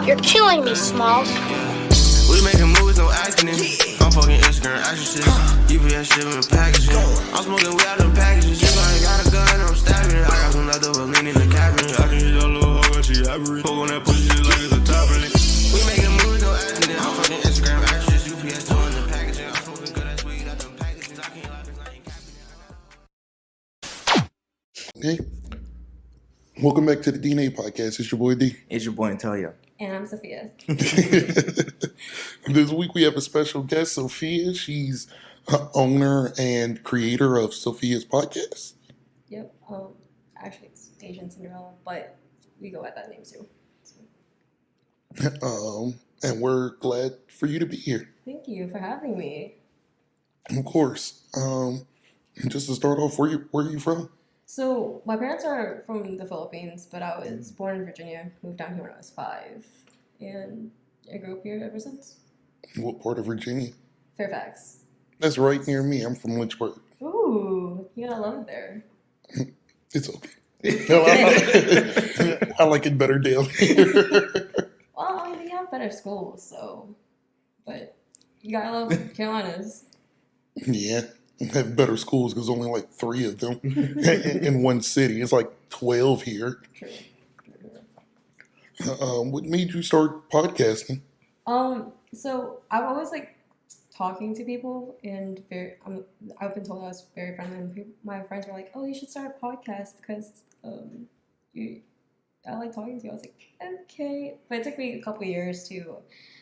You're killing me, Smalls. We making movies, no acting. I'm fucking Instagram action shit. UPS shit with packaging. I'm smoking weed out them packages. If I ain't got a gun, I'm stabbing it. I got some leftover lean in the cabinet. I can hit your little hoe, but she average. Poke on that pussy just like it's a top of it. We making movies, no acting. I'm fucking Instagram action shit. UPS doing the packaging. I'm smoking good ass weed out them packages. I can't lie, 'cause I ain't capping. Okay. Welcome back to the DNA podcast. It's your boy D. It's your boy Antonio. And I'm Sophia. This week we have a special guest, Sophia. She's owner and creator of Sophia's podcast. Yep. Actually, it's Asian Cinderella, but we go by that name too. So. And we're glad for you to be here. Thank you for having me. Of course. Just to start off, where are you from? So my parents are from the Philippines, but I was born in Virginia. Moved down here when I was 5, and I grew up here ever since. What part of Virginia? Fairfax. That's right near me. I'm from Lynchburg. Ooh, you gotta love it there. It's okay. I like it better down here. Well, I mean, we have better schools, so. But you gotta love Carolinas. Yeah. Have better schools because only like 3 of them in one city. It's like 12 here. True. What made you start podcasting? So I've always talking to people, and I've been told I was very friendly. And my friends were like, "Oh, you should start a podcast because I like talking to you." I was like, "Okay," but it took me a couple years to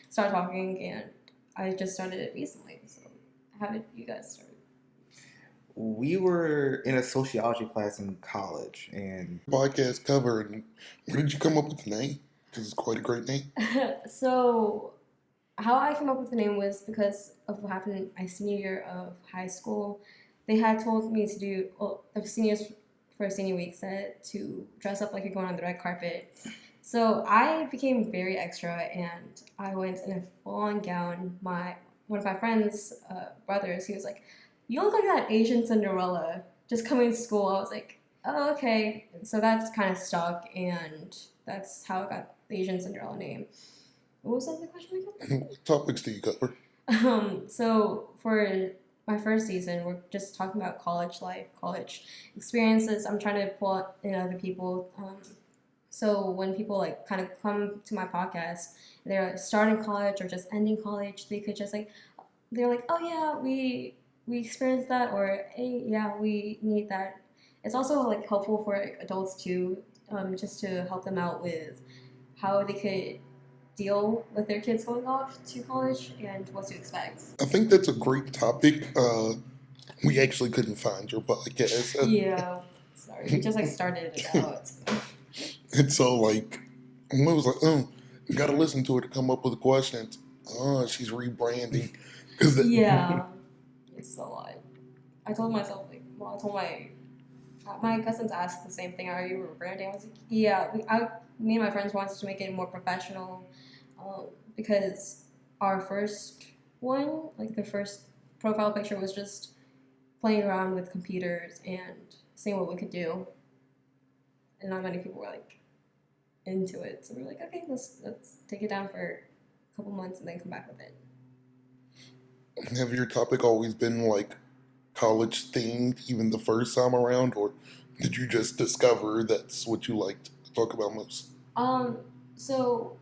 start talking, and I just started it recently. So how did you guys start? We were in a sociology class in college, and Podcast cover, and where did you come up with the name? Because it's quite a great name. So how I came up with the name was because of what happened my senior year of high school. They had told me to do the seniors for senior week said to dress up like you're going on the red carpet. So I became very extra, and I went in a full-on gown. One of my friends' brothers, he was like, "You look like that Asian Cinderella just coming to school." I was like, "Oh, okay." So that's kind of stuck, and that's how I got the Asian Cinderella name. What was the other question again? What topics do you cover? So for my first season, we're just talking about college life, college experiences. I'm trying to pull in other people. So when people kind of come to my podcast, they're starting college or just ending college, they could just they're like, "Oh yeah, we experienced that," or "Hey, yeah, we need that." It's also helpful for adults too, just to help them out with how they could deal with their kids going off to college and what to expect. I think that's a great topic. We actually couldn't find your podcast. Yeah, sorry, we just started it out. And so I was like, "Oh, you got to listen to it to come up with questions." Oh, she's rebranding. Yeah, it's a lot. I told myself, I told my cousins asked the same thing. Are you rebranding? I was like, yeah. Me and my friends wanted to make it more professional, because our first one, the first profile picture, was just playing around with computers and seeing what we could do, and not many people were into it. So we were like, okay, let's take it down for a couple months and then come back with it. Have your topic always been college themed, even the first time around, or did you just discover that's what you liked to talk about most? So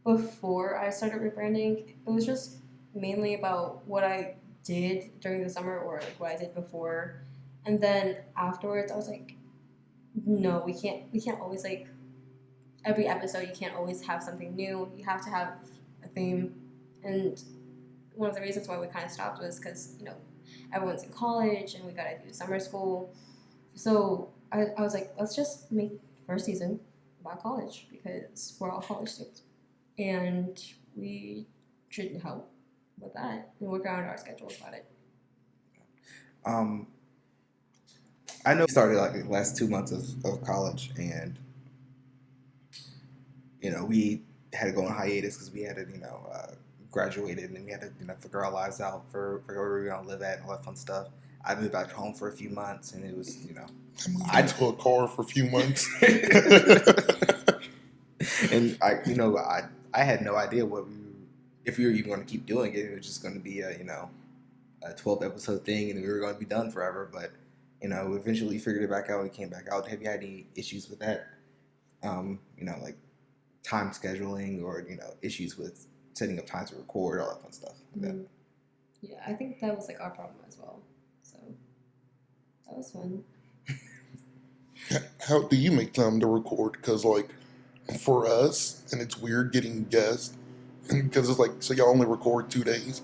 before I started rebranding, it was just mainly about what I did during the summer or what I did before, and then afterwards I was like, no, we can't always every episode you can't always have something new. You have to have a theme, and one of the reasons why we kind of stopped was because everyone's in college and we gotta do summer school. So I was like, let's just make first season about college because we're all college students, and we should help with that and work around our schedules about it. I know we started the last 2 months of college, and we had to go on hiatus because we had to graduated, and we had to figure our lives out for where we were gonna live at and all that fun stuff. I moved back home for a few months, and it was I moved into a car for a few months. And I I had no idea if we were even going to keep doing it. It was just going to be a 12 episode thing, and we were going to be done forever. But we eventually figured it back out. We came back out. Have you had any issues with that? Like time scheduling or issues with setting up times to record, all that fun stuff. Mm-hmm. Yeah, I think that was like our problem as well. So that was fun. How do you make time to record? Because like for us, and it's weird getting guests because it's like, so y'all only record 2 days.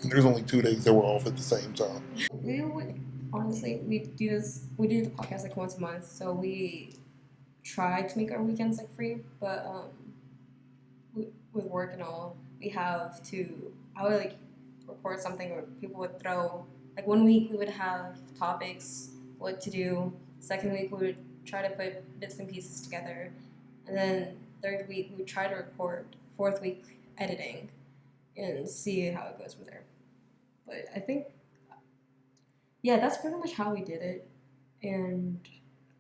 And there's only 2 days that we're off at the same time. We would honestly we do the podcast like once a month, so we try to make our weekends like free, but with work and all, we have to. I would like record something, or people would throw like 1 week we would have topics, what to do. Second week we would try to put bits and pieces together, and then third week we would try to record. Fourth week editing, and see how it goes from there. But I think, yeah, that's pretty much how we did it, and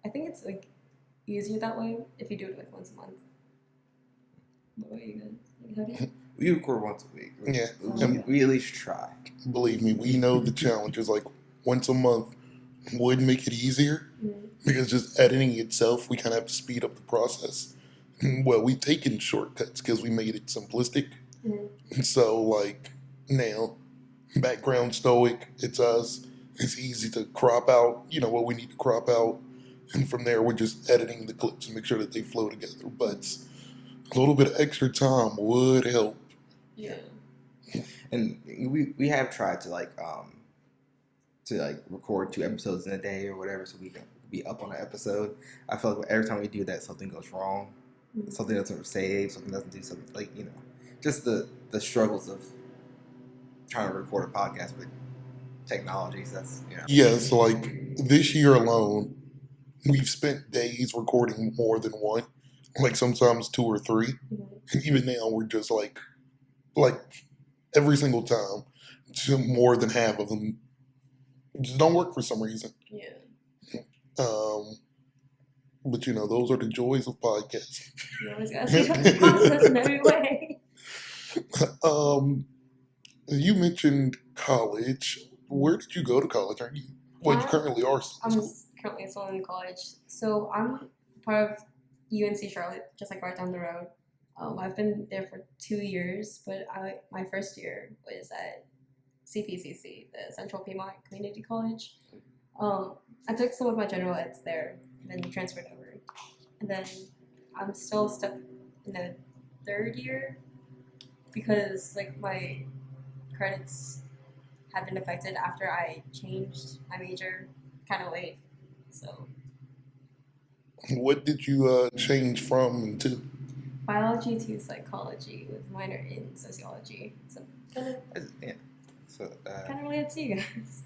I think it's like easier that way if you do it like once a month. What about you guys? Like, how do you? We record once a week. Yeah. We at least try. Believe me, we know the challenge is like once a month would make it easier because just editing itself, we kind of have to speed up the process. Well, we've taken shortcuts because we made it simplistic. And so, like, now, background stoic, it's us. It's easy to crop out, what we need to crop out. And from there, we're just editing the clips and make sure that they flow together. But a little bit of extra time would help. Yeah. And we have tried to record 2 episodes in a day or whatever, so we can be up on an episode. I feel like every time we do that, something goes wrong. Something doesn't save, something doesn't do something, like, just the struggles of trying to record a podcast with technologies. That's, Yeah, so like this year alone, we've spent days recording more than one, like sometimes 2 or 3. And even now we're just like every single time, more than half of them just don't work for some reason. Yeah. But those are the joys of podcasting. You always gotta see the process in every way. You mentioned college. Where did you go to college? You currently are still in I'm school. currently still in college. So I'm part of UNC Charlotte, just like right down the road. I've been there for 2 years, but my first year was at CPCC, the Central Piedmont Community College. I took some of my general eds there, and then transferred over. And then I'm still stuck in the 3rd year because like my credits have been affected after I changed my major kind of late. So What did you change from and to? biology to psychology with minor in sociology. So kind of related to you guys.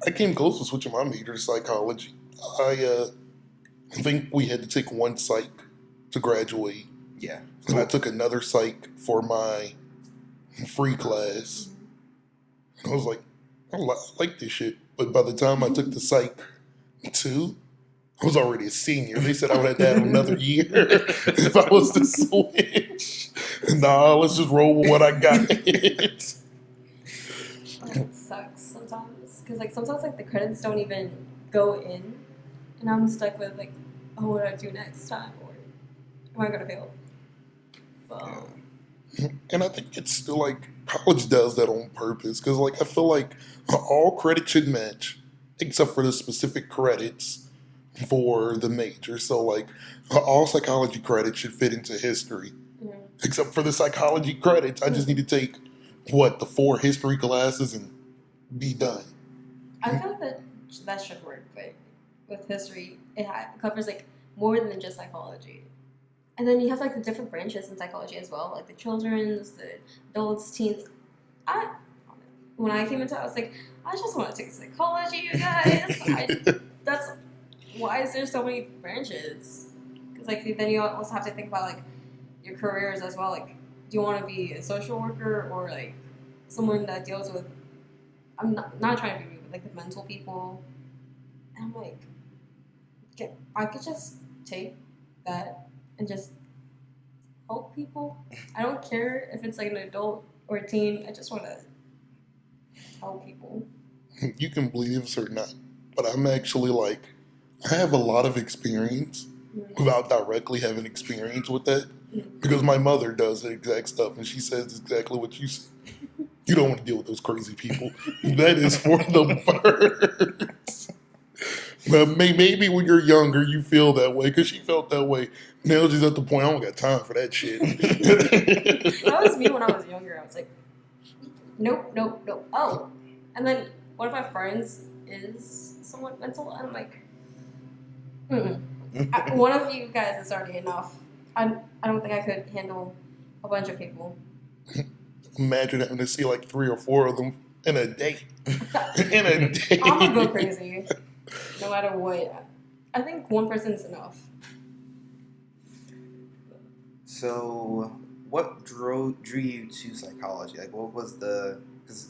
I came close to switching my major to psychology. I think we had to take one psych to graduate. Yeah. And I took another psych for my free class. And I was like, I like this shit. But by the time I took the psych 2, I was already a senior. They said I would have to have another year if I was to switch. Nah, let's just roll with what I got. It sucks sometimes because like sometimes like the credits don't even go in, and I'm stuck with like, oh, what do I do next time, or am I gonna fail? Well, And I think it's still like college does that on purpose because like I feel like all credits should match except for the specific credits for the major. So like all psychology credits should fit into history except for the psychology credits. I just need to take the 4 history classes and be done. I feel like that should work, but with history, it covers like more than just psychology. And then you have like the different branches in psychology as well, like the children's, the adults, teens. When I came into it, I was like, I just want to take psychology, you guys. Why is there so many branches? Because like then you also have to think about like your careers as well. Like, do you want to be a social worker or like someone that deals with? I'm not trying to be rude, but like the mental people. And I'm like, I could just take that and just help people. I don't care if it's like an adult or a teen. I just want to help people. You can believe this or not, but I'm actually like, I have a lot of experience without directly having experience with that, because my mother does the exact stuff, and she says exactly what you said. You don't want to deal with those crazy people. That is for the birds. But maybe when you're younger, you feel that way, because she felt that way. Now she's at the point, I don't got time for that shit. That was me when I was younger. I was like, nope. Oh. And then one of my friends is somewhat mental, and I'm like, one of you guys is already enough. I don't think I could handle a bunch of people. Imagine having to see like 3 or 4 of them in a day. In a day. I'm gonna go crazy, no matter what. I think one person's enough. So, what drew you to psychology? Like, what was because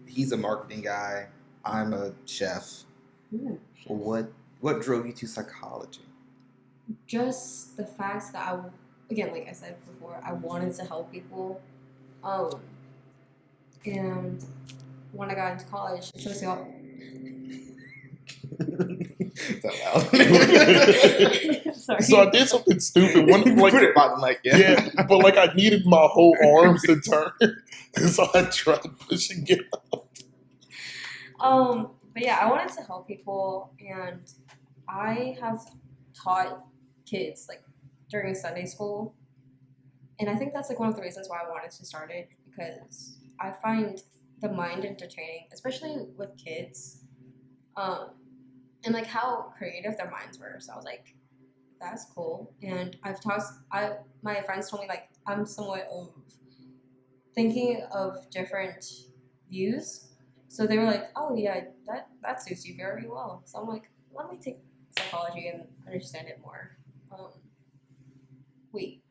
he's a marketing guy, I'm a chef. Well, what drove you to psychology? Just the fact that again, like I said before, I wanted to help people. And when I got into college, Sorry. So I did something stupid. One like, put it bottom like yeah, but like I needed my whole arms to turn, and so I tried pushing it out. But yeah, I wanted to help people, and I have taught kids like during Sunday school, and I think that's like one of the reasons why I wanted to start it, because I find the mind entertaining, especially with kids, and like how creative their minds were. So I was like, that's cool. And my friends told me like I'm somewhat of thinking of different views. So they were like, oh yeah, that suits you very well. So I'm like, let me take psychology and understand it more. Wait,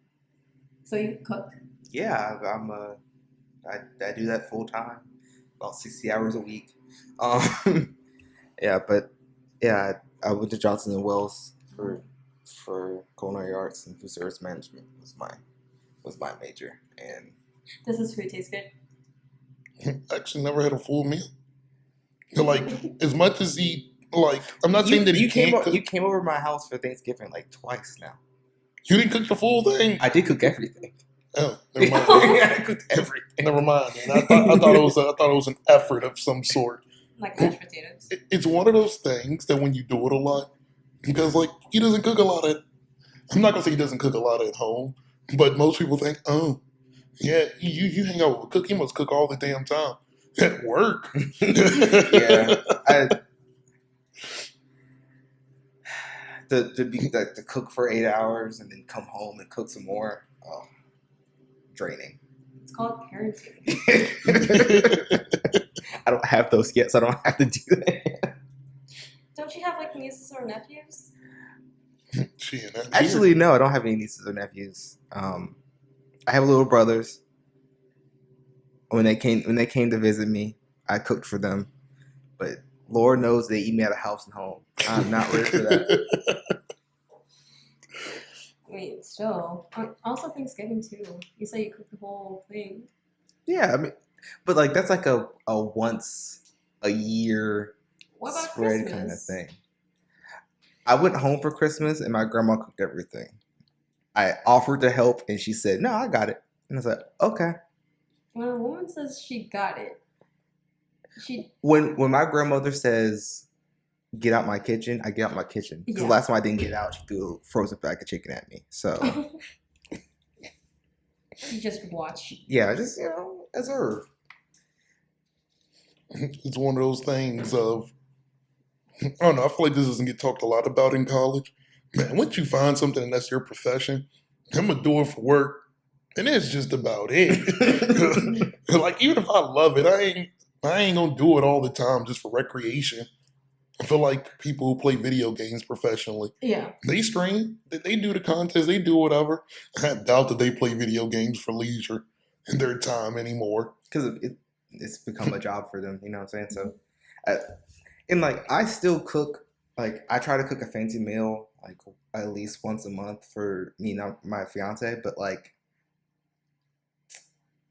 so you cook? Yeah, I do that full time, about 60 hours a week. Yeah, but yeah, I went to Johnson and Wales for culinary arts, and food service management was my major. And Does this food taste good? I actually never had a full meal. Like, as much as I'm not saying that he can't cook. You came over to my house for Thanksgiving like twice now. You didn't cook the full thing? I did cook everything. Oh, never mind. I cooked everything. Never mind. And I thought it was an effort of some sort. Like mashed potatoes. It's one of those things that when you do it a lot, because like he doesn't cook a lot I'm not gonna say he doesn't cook a lot at home, but most people think, oh, yeah, you hang out with a cook, he must cook all the damn time at work. Yeah, to cook for 8 hours and then come home and cook some more. Oh, draining. It's called parenting. I don't have those yet, so I don't have to do that. Don't you have like nieces or nephews? Actually, no, I don't have any nieces or nephews. I have little brothers. When they came to visit me, I cooked for them, but Lord knows they eat me out of house and home. I'm not ready for that. Wait, still. Also Thanksgiving too. You say you cook the whole thing. Yeah, I mean, but like that's like a once a year spread kind of thing. I went home for Christmas and my grandma cooked everything. I offered to help and she said, "No, I got it." And I was like, "Okay." When a woman says she got it, when my grandmother says, "Get out my kitchen," I get out my kitchen. Because last time I didn't get out, she threw a frozen bag of chicken at me. So you just watch. Yeah, I just observe. It's one of those things of, I don't know, I feel like this doesn't get talked a lot about in college. Man, once you find something and that's your profession, I'm going to do it for work. And that's just about it. Like, even if I love it, I ain't going to do it all the time just for recreation. I feel like people who play video games professionally, they stream, they do the contest, they do whatever. I doubt that they play video games for leisure in their time anymore. Because it's become a job for them, you know what I'm saying? So, I still cook. Like, I try to cook a fancy meal like at least once a month for me and my fiance, but like,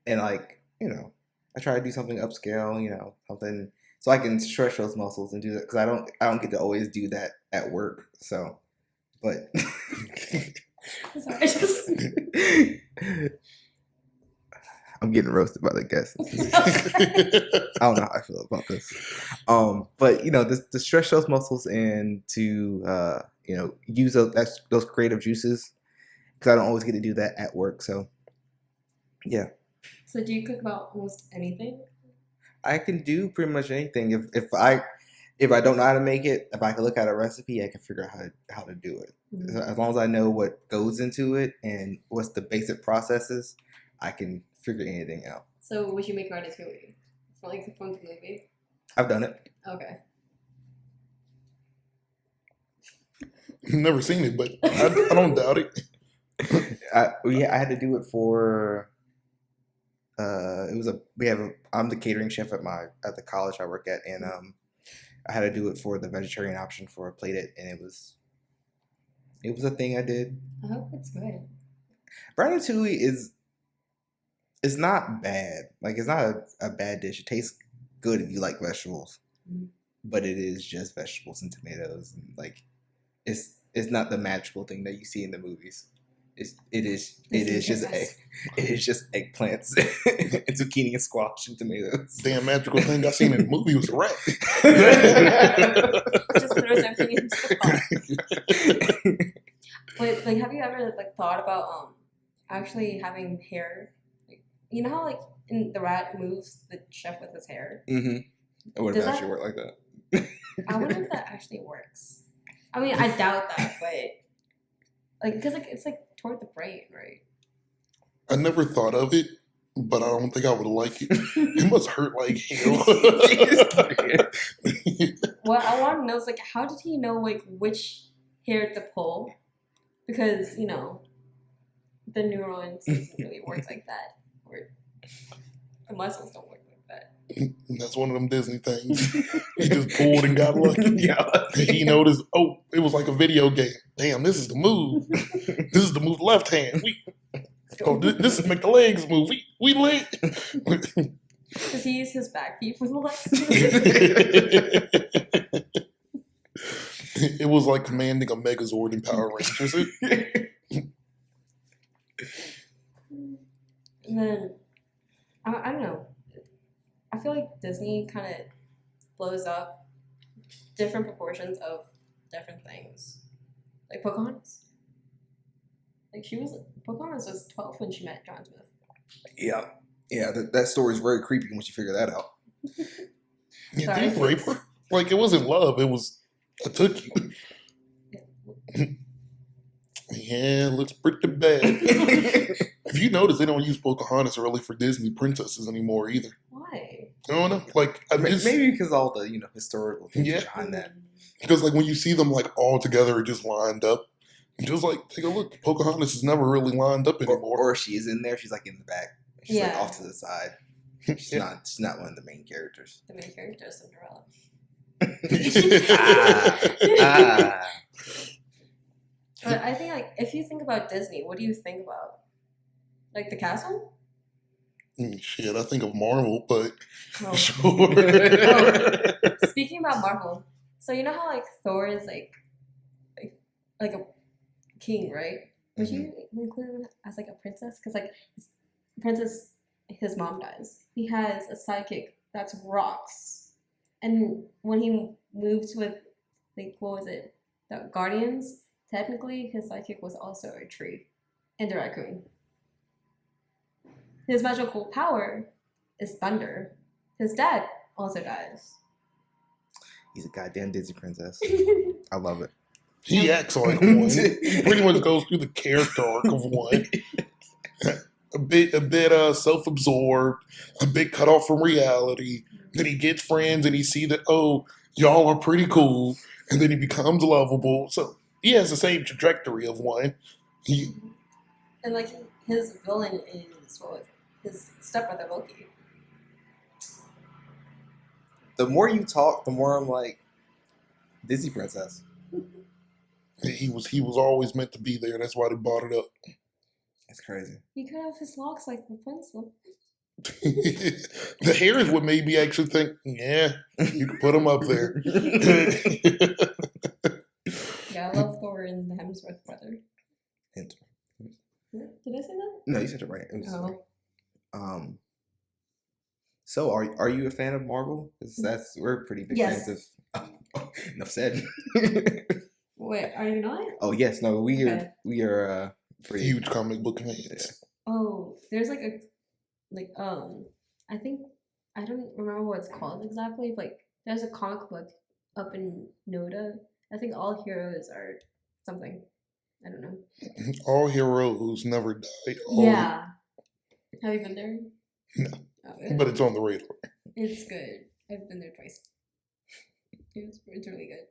and like, I try to do something upscale, something so I can stretch those muscles and do that because I don't get to always do that at work. So, but Sorry, I just I'm getting roasted by the guests. I don't know how I feel about this. But to stretch those muscles and to use those creative juices because I don't always get to do that at work. So, yeah. So do you cook about almost anything? I can do pretty much anything. If I don't know how to make it, if I can look at a recipe, I can figure out how to do it. Mm-hmm. As long as I know what goes into it and what's the basic processes, I can figure anything out. So would you make ratatouille for the movie? I've done it. Okay. Never seen it, but I don't doubt it. I had to do it for. I'm the catering chef at the college I work at, and I had to do it for the vegetarian option for a plate it, and it was a thing I did. I hope it's good. Ratatouille is not bad. Like it's not a bad dish. It tastes good if you like vegetables, but it is just vegetables and tomatoes, and like it's not the magical thing that you see in the movies. It is just eggplants and zucchini and squash and tomatoes. Damn magical thing I seen in the movie was a rat. Just throws everything into the pot. But like, have you ever thought about actually having hair? You know how in the rat moves the chef with his hair? Mm-hmm. I wonder if Does it actually work like that. I wonder if that actually works. I mean, I doubt that, but because it's toward the brain, right? I never thought of it, but I don't think I would like it. It must hurt like hell. What I want to know is how did he know which hair to pull? Because the neurons doesn't really work like that, or the muscles don't work like that. That's one of them Disney things. He just pulled and got lucky. Yeah. He noticed, it was like a video game. Damn, this is the move. This is the move left hand. This is make the legs move. We late. Does he use his back feet for the legs? It was like commanding a Megazord in Power Rangers. And then, I don't know. I feel like Disney kind of blows up different proportions of different things. Like Pocahontas. Pocahontas was 12 when she met John Smith. Yeah. Yeah, that story is very creepy once you figure that out. Yeah, did he rape her? It wasn't love. It was, I took you. Yeah, it looks pretty bad. If you notice, they don't use Pocahontas really for Disney princesses anymore either. Why? I don't know. Maybe because all the historical things behind that. Because when you see them all together, just lined up, just take a look. Pocahontas is never really lined up anymore. Or she's in there. She's in the back. She's off to the side. She's not one of the main characters. The main character is Cinderella. But I think if you think about Disney, what do you think about? The castle? Shit, I think of Marvel, but sure. Speaking about Marvel, so you know how Thor is like a king, right? Would you include him as a princess? Because princess, his mom dies. He has a sidekick that's rocks, and when he moved with what was it? The Guardians. Technically, his sidekick was also a tree and a raccoon. His magical power is thunder. His dad also dies. He's a goddamn Disney princess. I love it. He acts like one. He pretty much goes through the character arc of one. A bit self-absorbed, a bit cut off from reality. Then he gets friends and he see that, y'all are pretty cool. And then he becomes lovable. So he has the same trajectory of one. And his villain is his stepbrother Loki. The more you talk, the more I'm Disney princess. He was always meant to be there. That's why they bought it up. It's crazy. He could have his locks like Rapunzel. The hair is what made me actually think, yeah, you can put him up there. Yeah, I love Thor and the Hemsworth brother. Hint. Did I say that? No, you said it right. It was Oh. So are you a fan of Marvel? 'Cause we're pretty big Yes. fans of. Enough said. Wait, are you not? Oh yes, no, we Okay. are pretty Huge comic book fans. Yeah. Oh, there's I think I don't remember what it's called exactly, but there's a comic book up in Noda. I think all heroes are something. I don't know. All heroes never die. All- Yeah. Have you been there? No. Oh, But it's on the radar. it's good. I've been there twice. It's really good.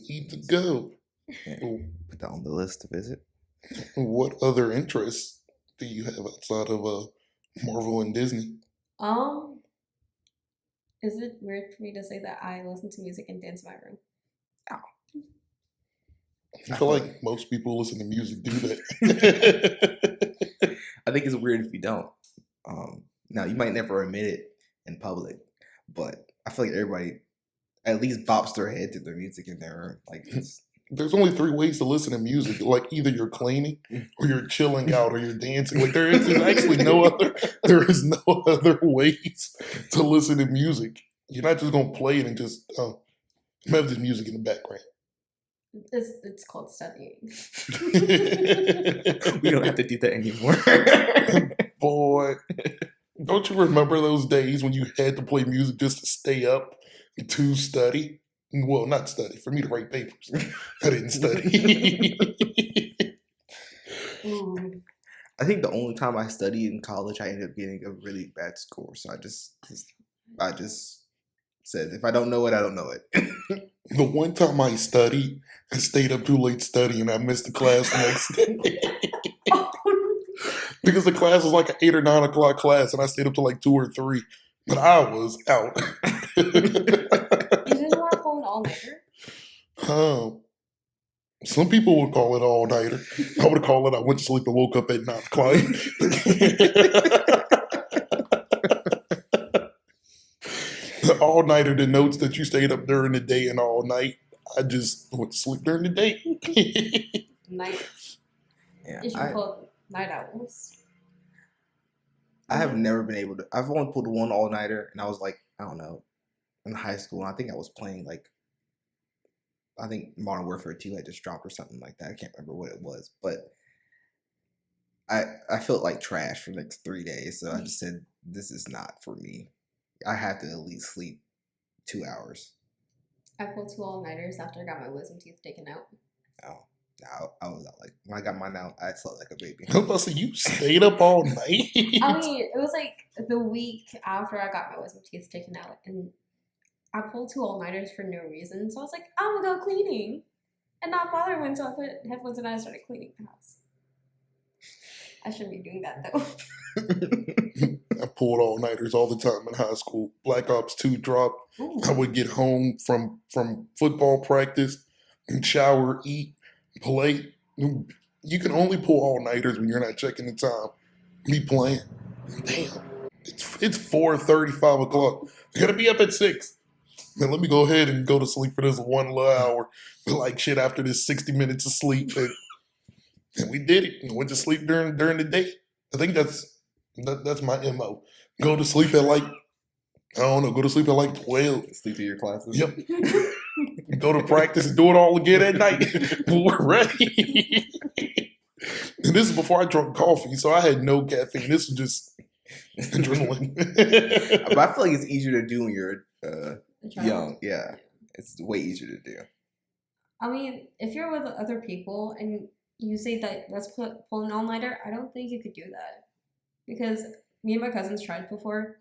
Need to go. Yeah. Put that on the list to visit. What other interests do you have outside of Marvel and Disney? Is it weird for me to say that I listen to music and dance in my room? I feel like most people listen to music do that. I think it's weird if you don't. Now you might never admit it in public, but I feel like everybody at least bops their head to their music in their room. Like it's, There's only 3 ways to listen to music. Like either you're cleaning, or you're chilling out, or you're dancing. Like there's actually no other. There is no other ways to listen to music. You're not just gonna play it and just have this music in the background. It's called studying. we don't have to do that anymore. Boy, don't you remember those days when you had to play music just to stay up to study? Well, not study, for me to write papers. I didn't study. Ooh. I think the only time I studied in college, I ended up getting a really bad score. So I just said, if I don't know it, I don't know it. The one time I studied, I stayed up too late studying. I missed the class the next day. Because the class was like an 8 or 9 o'clock class, and I stayed up till like 2 or 3. But I was out. You didn't want to pull an all-nighter? Some people would call it all-nighter. I would call it I went to sleep and woke up at 9 o'clock. The all-nighter denotes that you stayed up during the day and all night. I just went to sleep during the day. Night. Yeah, You should call it night owls. I have never been able to. I've only pulled one all-nighter, and I was like, I don't know, in high school. And I think I was playing I think Modern Warfare 2 had just dropped or something like that. I can't remember what it was, but I felt like trash for the next 3 days. So I just said, this is not for me. I have to at least sleep 2 hours. I pulled 2 all-nighters after I got my wisdom teeth taken out. Oh, now I was out like when I got mine out, I slept like a baby. I was about to say, you stayed up all night? I mean, it was like the week after I got my wisdom teeth taken out, and I pulled 2 all-nighters for no reason. So I was like, I'm gonna go cleaning and not bother when. So I put headphones and I started cleaning the house. I shouldn't be doing that though. I pulled all-nighters all the time in high school. Black Ops 2 dropped. Ooh. I would get home from football practice and shower, eat, play. You can only pull all-nighters when you're not checking the time. Me playing. Damn. It's 4:30, 5 o'clock. I gotta be up at 6. Man, let me go ahead and go to sleep for this 1 little hour. Like shit after this 60 minutes of sleep. And we did it. We went to sleep during the day. I think that's my MO. Go to sleep at like, I don't know, go to sleep at like 12. Sleep through your classes. Yep. Go to practice and do it all again at night. We're ready. And this is before I drank coffee, so I had no caffeine. This was just adrenaline. But I feel like it's easier to do when you're young. Yeah. It's way easier to do. I mean, if you're with other people and you say that let's pull an all-nighter, I don't think you could do that. Because me and my cousins tried before.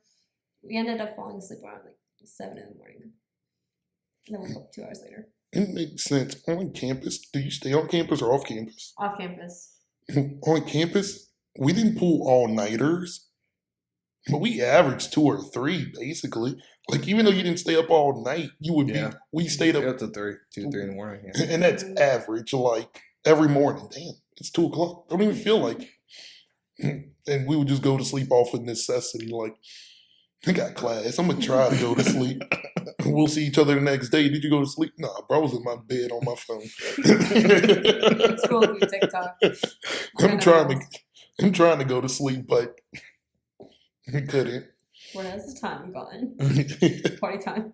We ended up falling asleep around like 7 in the morning. And then woke up 2 hours later. It makes sense. On campus, do you stay on campus or off campus? Off campus. On campus, we didn't pull all-nighters, But we averaged 2 or 3 basically. Like even though you didn't stay up all night, you would Yeah. be. We stayed Stay up, up to 2 to 3 in the morning. Yeah. and that's average. Like every morning. Damn, it's 2 o'clock. Don't even feel like it. And we would just go to sleep off of necessity. Like I got class. I'm gonna try to go to sleep. We'll see each other the next day. Did you go to sleep? Nah, bro, I was in my bed on my phone. Scroll through TikTok. I'm trying to go to sleep, but I couldn't. Where has the time gone? Party time.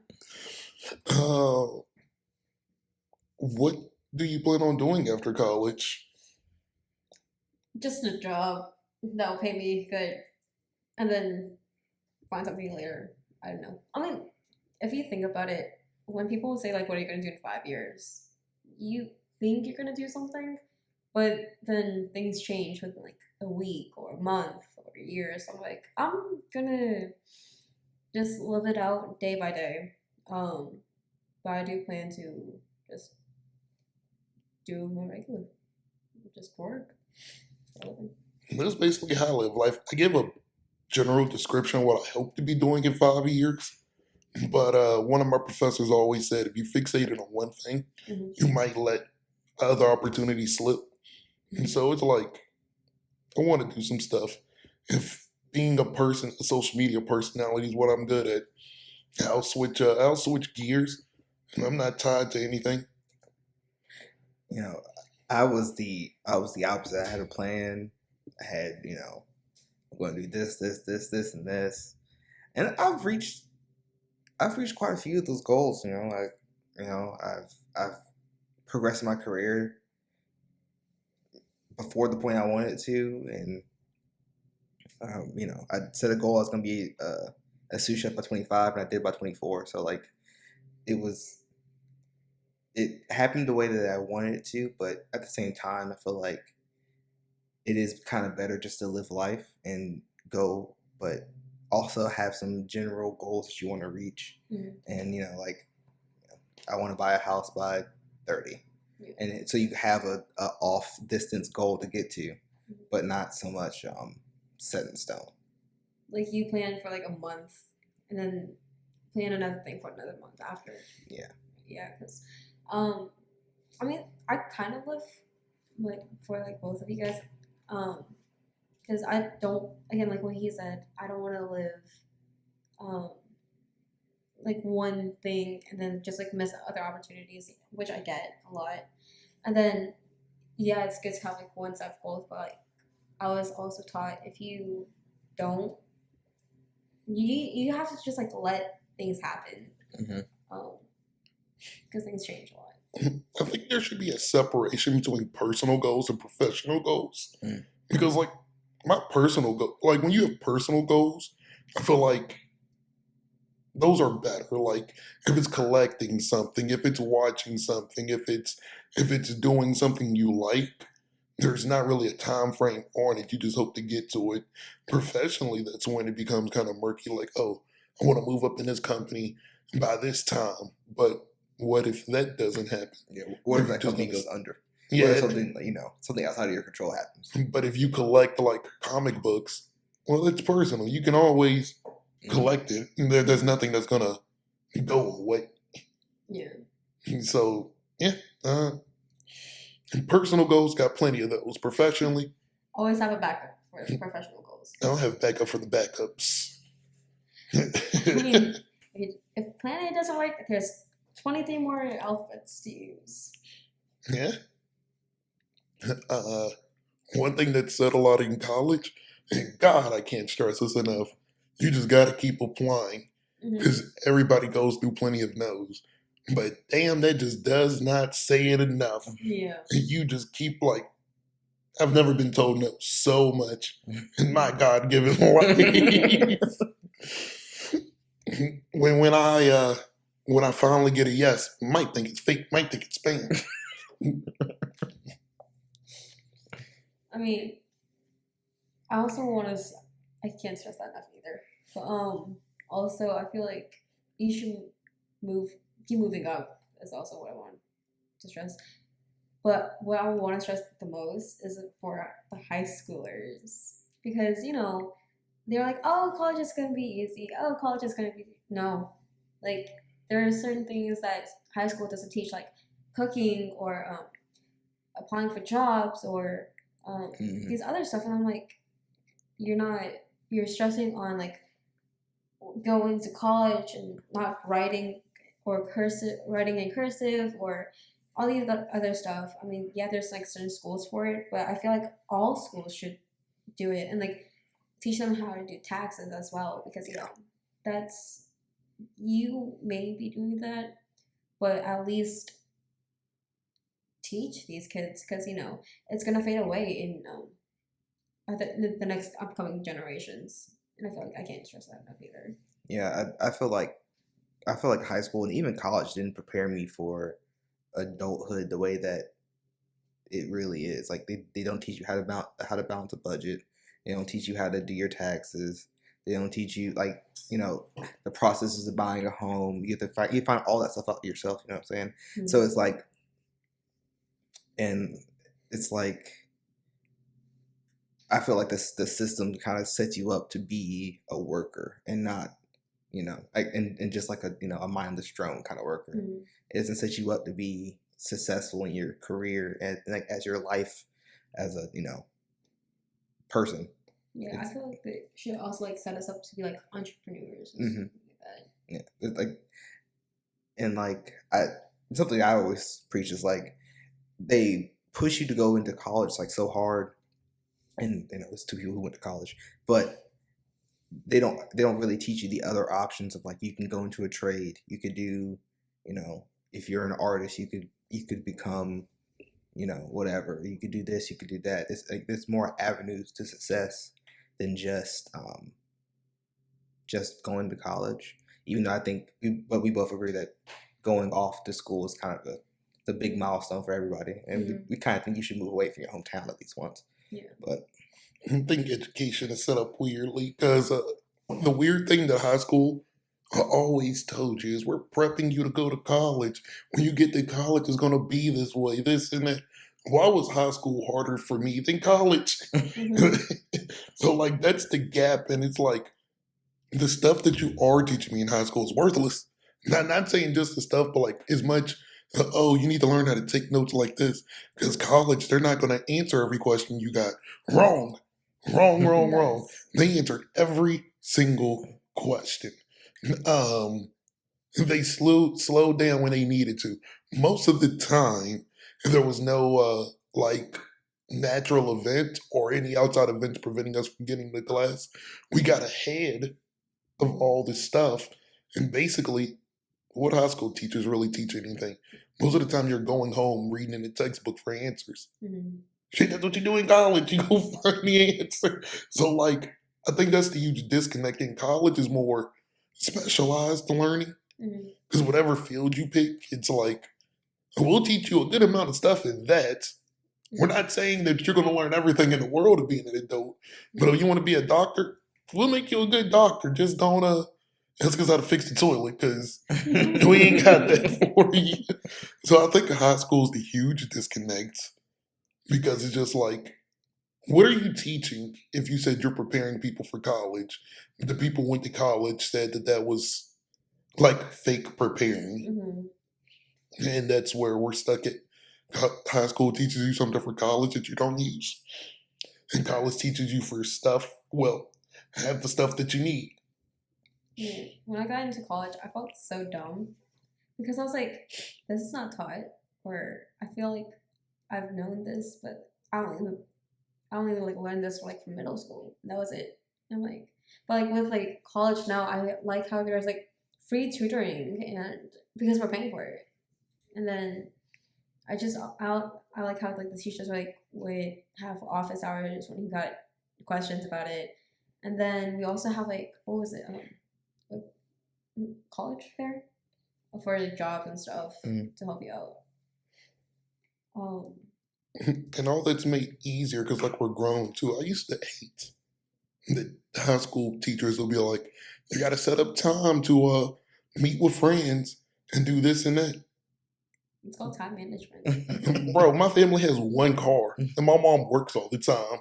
What do you plan on doing after college? Just a job that will pay me good, and then find something later. I don't know. I mean, if you think about it, when people say like, "What are you going to do in 5 years?" You think you're going to do something, but then things change within like a week or a month or a year. So I'm like, I'm gonna just live it out day by day. But I do plan to just do my regular, just work. That's basically how I live life. I give a general description of what I hope to be doing in 5 years. But one of my professors always said, if you fixated on one thing, Mhm. you might let other opportunities slip. And so it's like, I want to do some stuff. If being a social media personality is what I'm good at, I'll switch gears. And I'm not tied to anything. You know, I was the opposite. I had a plan. I had, I'm going to do this, and this, and I've reached quite a few of those goals. I've progressed my career before the point I wanted to, and I set a goal I was going to be a sous chef by 25, and I did by 24. So like, it happened the way that I wanted it to, but at the same time, I feel like it is kind of better just to live life and go, but also have some general goals that you want to reach. Mhm. And, I want to buy a house by 30. Yeah. And so you have a off distance goal to get to, but not so much set in stone. Like you plan for like a month, and then plan another thing for another month after. Yeah. Yeah, because, I mean, I kind of live like for like both of you guys, because I don't, again, like what he said, I don't want to live, like one thing and then just like miss other opportunities, which I get a lot. And then, yeah, it's good to have like one set of goals, but like I was also taught if you don't, you have to just like let things happen, because things change a lot. I think there should be a separation between personal goals and professional goals. Because like my personal goal, like when you have personal goals, I feel like those are better. Like if it's collecting something, if it's watching something, if it's doing something you like, there's not really a time frame on it. You just hope to get to it. Professionally, that's when it becomes kind of murky. Like, oh, I want to move up in this company by this time, but what if that doesn't happen? Yeah. What if that Just company goes- goes under? Yeah, What if something something outside of your control happens? but if you collect like comic books, well, it's personal. You can always collect it. There's nothing that's gonna go away. Yeah. So yeah, personal goals, got plenty of those. Professionally, Always have a backup for professional goals. I don't have backup for the backups. I mean, if Plan A doesn't work, there's 23 more alphabets to use. Yeah. One thing that said a lot in college, and God, I can't stress this enough. You just got to keep applying because everybody goes through plenty of no's. But damn, that just does not say it enough. Yeah. You just keep like, I've never been told no so much in my God-given life. when I finally get a yes, might think it's fake, might think it's spam. I mean, I also want to. I can't stress that enough either. But also I feel like you should keep moving up. Is also what I want to stress. But what I want to stress the most is for the high schoolers, because they're like, oh, college is gonna be easy. Oh, college is gonna be no, like there are certain things that high school doesn't teach, like cooking or applying for jobs or these other stuff, and I'm like, you're stressing on like going to college and not writing or writing in cursive or all these other stuff. I mean, yeah, there's like certain schools for it, but I feel like all schools should do it and like teach them how to do taxes as well, because that's, you may be doing that, but at least teach these kids, because it's gonna fade away in the next upcoming generations, and I feel like I can't stress that enough either. Yeah, I feel like high school and even college didn't prepare me for adulthood the way that it really is. Like they don't teach you how to balance a budget. They don't teach you how to do your taxes. They don't teach you like the processes of buying a home. You have to find all that stuff out yourself. You know what I'm saying? Mm-hmm. So it's like, and it's like, I feel like the system kind of sets you up to be a worker and not, and just like a mindless drone kind of worker. Mm-hmm. It doesn't set you up to be successful in your career and like as your life as a person. Yeah, I feel like they should also like set us up to be like entrepreneurs and Mm-hmm. stuff like that. Yeah, it's like, and like something I always preach is like they push you to go into college like so hard, and it's two people who went to college, but they don't really teach you the other options of like you can go into a trade, you could do, if you're an artist, you could become, whatever, you could do this, you could do that. It's like there's more avenues to success than just going to college. Even though I think we both agree that going off to school is kind of the big milestone for everybody, and Mm-hmm. we kind of think you should move away from your hometown at least once. Yeah. But I think education is set up weirdly because the weird thing that high school always told you is we're prepping you to go to college. When you get to college, it's going to be this way, this and that. Why was high school harder for me than college? Mm-hmm. So, like, that's the gap. And it's like the stuff that you are teaching me in high school is worthless. Not saying just the stuff, but like as much, you need to learn how to take notes like this. Because college, they're not going to answer every question you got. Wrong. They answered every single question. They slowed down when they needed to. Most of the time, there was no natural event or any outside events preventing us from getting to class. We got ahead of all this stuff, and basically, what high school teachers really teach anything? Most of the time, you're going home reading in the textbook for answers. Mm-hmm. Shit, that's what you do in college. You go find the answer. So, like, I think that's the huge disconnect. In college is more specialized learning. Because whatever field you pick, it's like, we'll teach you a good amount of stuff in that. We're not saying that you're going to learn everything in the world of being an adult. But if you want to be a doctor, we'll make you a good doctor. Just don't ask us how to fix the toilet, because we ain't got that for you. So I think high school is the huge disconnect. Because it's just like, what are you teaching if you said you're preparing people for college? The people who went to college said that was like fake preparing. Mm-hmm. And that's where we're stuck at. High school teaches you something for college that you don't use. And college teaches you for stuff, have the stuff that you need. Yeah. When I got into college, I felt so dumb. Because I was like, this is not taught. Or I feel like I've known this, but I don't even like learn this like from middle school. That was it. I'm like, but like with like college now, I like how there's like free tutoring, and because we're paying for it. And then I like how like the teachers would have office hours when he got questions about it. And then we also have like, what was it? College fair for the jobs and stuff to help you out. And all that's made easier because like we're grown too. I used to hate that high school teachers will be like, you got to set up time to meet with friends and do this and that. It's called time management. Bro, my family has one car and my mom works all the time.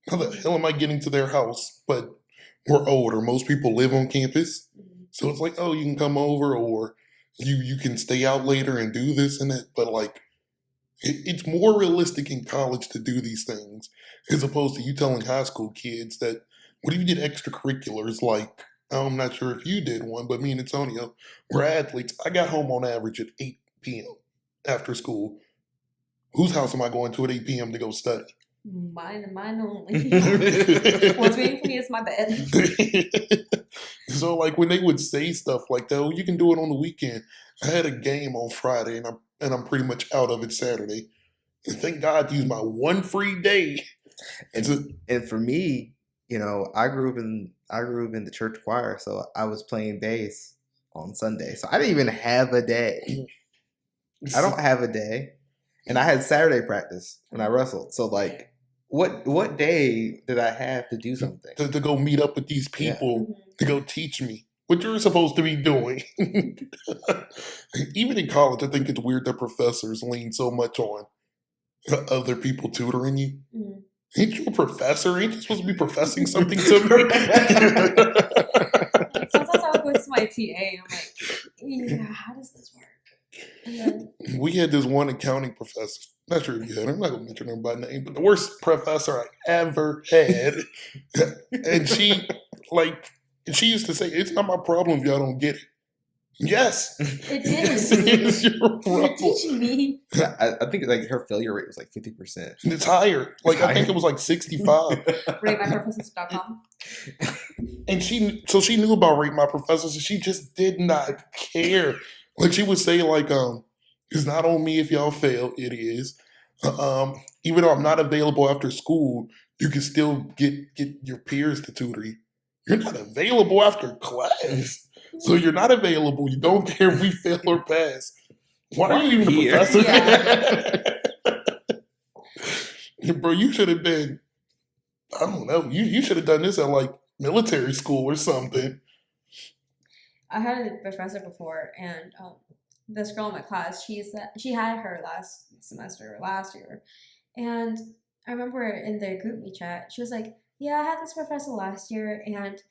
How the hell am I getting to their house? But we're older. Most people live on campus. So it's like, oh, you can come over, or you can stay out later and do this and that. But like, it's more realistic in college to do these things as opposed to you telling high school kids that, what if you did extracurriculars? Like, I'm not sure if you did one, but me and Antonio were athletes. I got home on average at 8 p.m. after school. Whose house am I going to at 8 p.m. to go study? Mine and mine only. What's waiting for me is my bed. So like when they would say stuff like that, oh, you can do it on the weekend. I had a game on Friday and I'm pretty much out of it Saturday. And thank God to use my one free day. And for me, you know, I grew up in the church choir, so I was playing bass on Sunday. So I didn't even have a day. I don't have a day. And I had Saturday practice when I wrestled. So like what day did I have to do something? To go meet up with these people to go teach me what you're supposed to be doing. Even in college, I think it's weird that professors lean so much on other people tutoring you. Ain't you a professor? Ain't you supposed to be professing something to me? Sometimes I'll go to my TA and I'm like, yeah, how does this work? And then, we had this one accounting professor. Not sure if you had her. I'm not going to mention her by name, but the worst professor I ever had. And she used to say, it's not my problem if y'all don't get it. Yes. it is. It's your You're problem. teaching me. I think like her failure rate was like 50%. It's higher. Like, I think it was like 65. RateMyProfessors.com. And she knew about Rate My Professors, and she just did not care. Like, she would say, like, it's not on me if y'all fail. It is. Even though I'm not available after school, you can still get your peers to tutor you. You're not available after class. So you're not available. You don't care if we fail or pass. Why are you even a Here. professor? Bro, you should have been, I don't know, you should have done this at like military school or something. I had a professor before, and this girl in my class, she had her last semester, last year. And I remember in the group me chat, she was like, yeah, I had this professor last year, and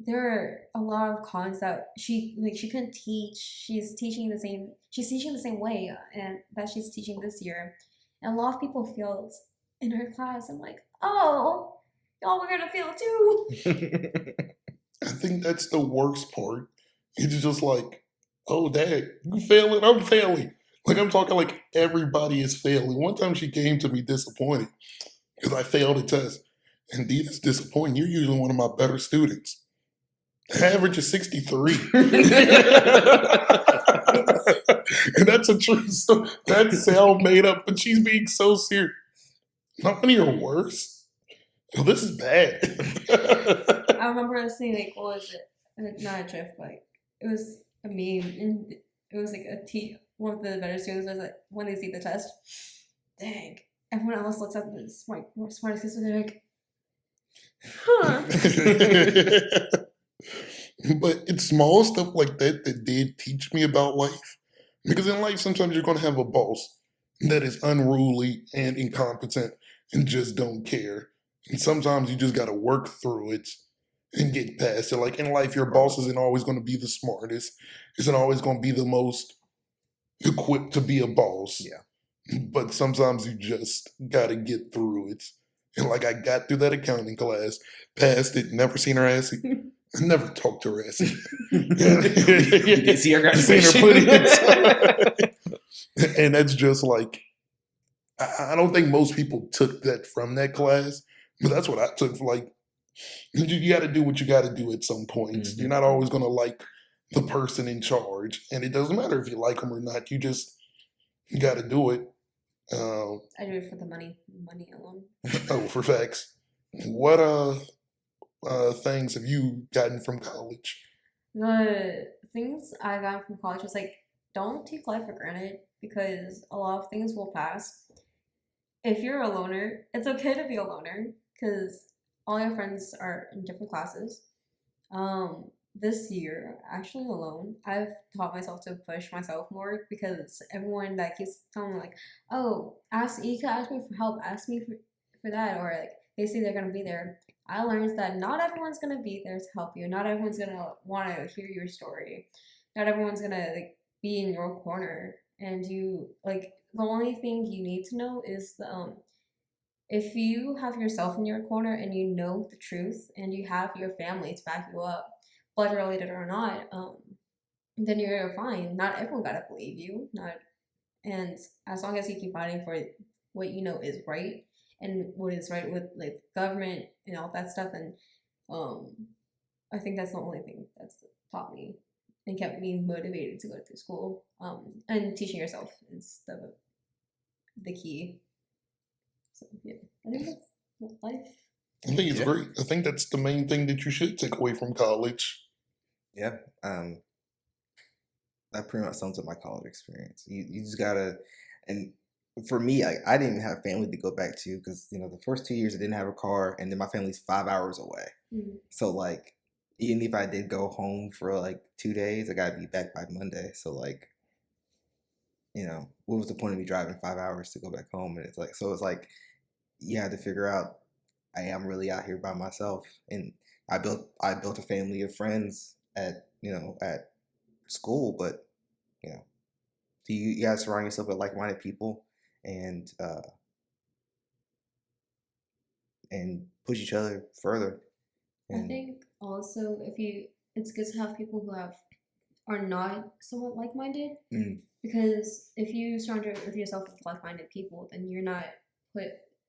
there are a lot of cons that she couldn't teach. She's teaching the same way and that she's teaching this year. And a lot of people failed in her class. I'm like, oh, y'all were gonna fail too. I think that's the worst part. It's just like, oh, dad, you failing, I'm failing. Like, I'm talking like everybody is failing. One time she came to me disappointed because I failed a test. Indeed, it's disappointing. You're usually one of my better students. Average is 63. And that's a true story. That sound made up, but she's being so serious. Not one of your worst. Well, this is bad. I remember seeing, like, what was it? Not a GIF, but it was a meme, and it was like one of the better students was like, when they see the test, dang, everyone else looks at the smartest kids and they're like, huh. But it's small stuff like that that did teach me about life. Because in life, sometimes you're going to have a boss that is unruly and incompetent and just don't care. And sometimes you just got to work through it and get past it. Like in life, your boss isn't always going to be the smartest. Isn't always going to be the most equipped to be a boss. Yeah. But sometimes you just got to get through it. And like I got through that accounting class, passed it, never seen her ass. I never talked to her ass. You didn't see her Seen her graduation. put it inside. And that's just like, I don't think most people took that from that class, but that's what I took. Like, you got to do what you got to do at some point. Mm-hmm. You're not always going to like the person in charge, and it doesn't matter if you like them or not. You got to do it. I do it for the money alone. Oh, for facts. What things have you gotten from college? The things I got from college was like, don't take life for granted because a lot of things will pass. If you're a loner, it's okay to be a loner because all your friends are in different classes. This year, actually alone, I've taught myself to push myself more because everyone that keeps telling me like, oh, you can ask me for help, ask me for that, or like basically they're gonna be there. I learned that not everyone's gonna be there to help you. Not everyone's gonna want to hear your story. Not everyone's gonna like be in your corner. And you like the only thing you need to know is the if you have yourself in your corner and you know the truth and you have your family to back you up, blood related or not, then you're fine. Not everyone gotta believe you. Not and as long as you keep fighting for what you know is right and what is right with like government and all that stuff, and I think that's the only thing that's taught me and kept me motivated to go to school. And teaching yourself is the key. So yeah, I think that's life. I think it's Yeah. great. I think that's the main thing that you should take away from college. Yeah. That pretty much sums up my college experience. You just gotta, and for me, I didn't even have family to go back to because the first 2 years I didn't have a car, and then my family's 5 hours away. Mm. So like, even if I did go home for like 2 days, I gotta be back by Monday. So like, what was the point of me driving 5 hours to go back home? And it's like you had to figure out I am really out here by myself, and I built a family of friends at school, but you gotta surround yourself with like-minded people and push each other further. I think also it's good to have people who are not somewhat like-minded, because if you surround yourself with like-minded people, then you're not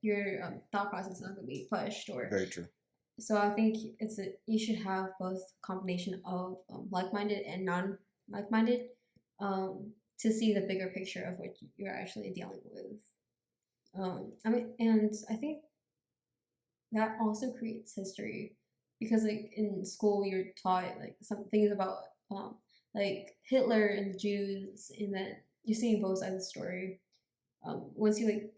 your thought process is not going to be pushed or Very true. So I think you should have both combination of like-minded and non-like-minded to see the bigger picture of what you're actually dealing with. And I think that also creates history because like in school you're taught like some things about like Hitler and the Jews, and then you're seeing both sides of the story. Once you like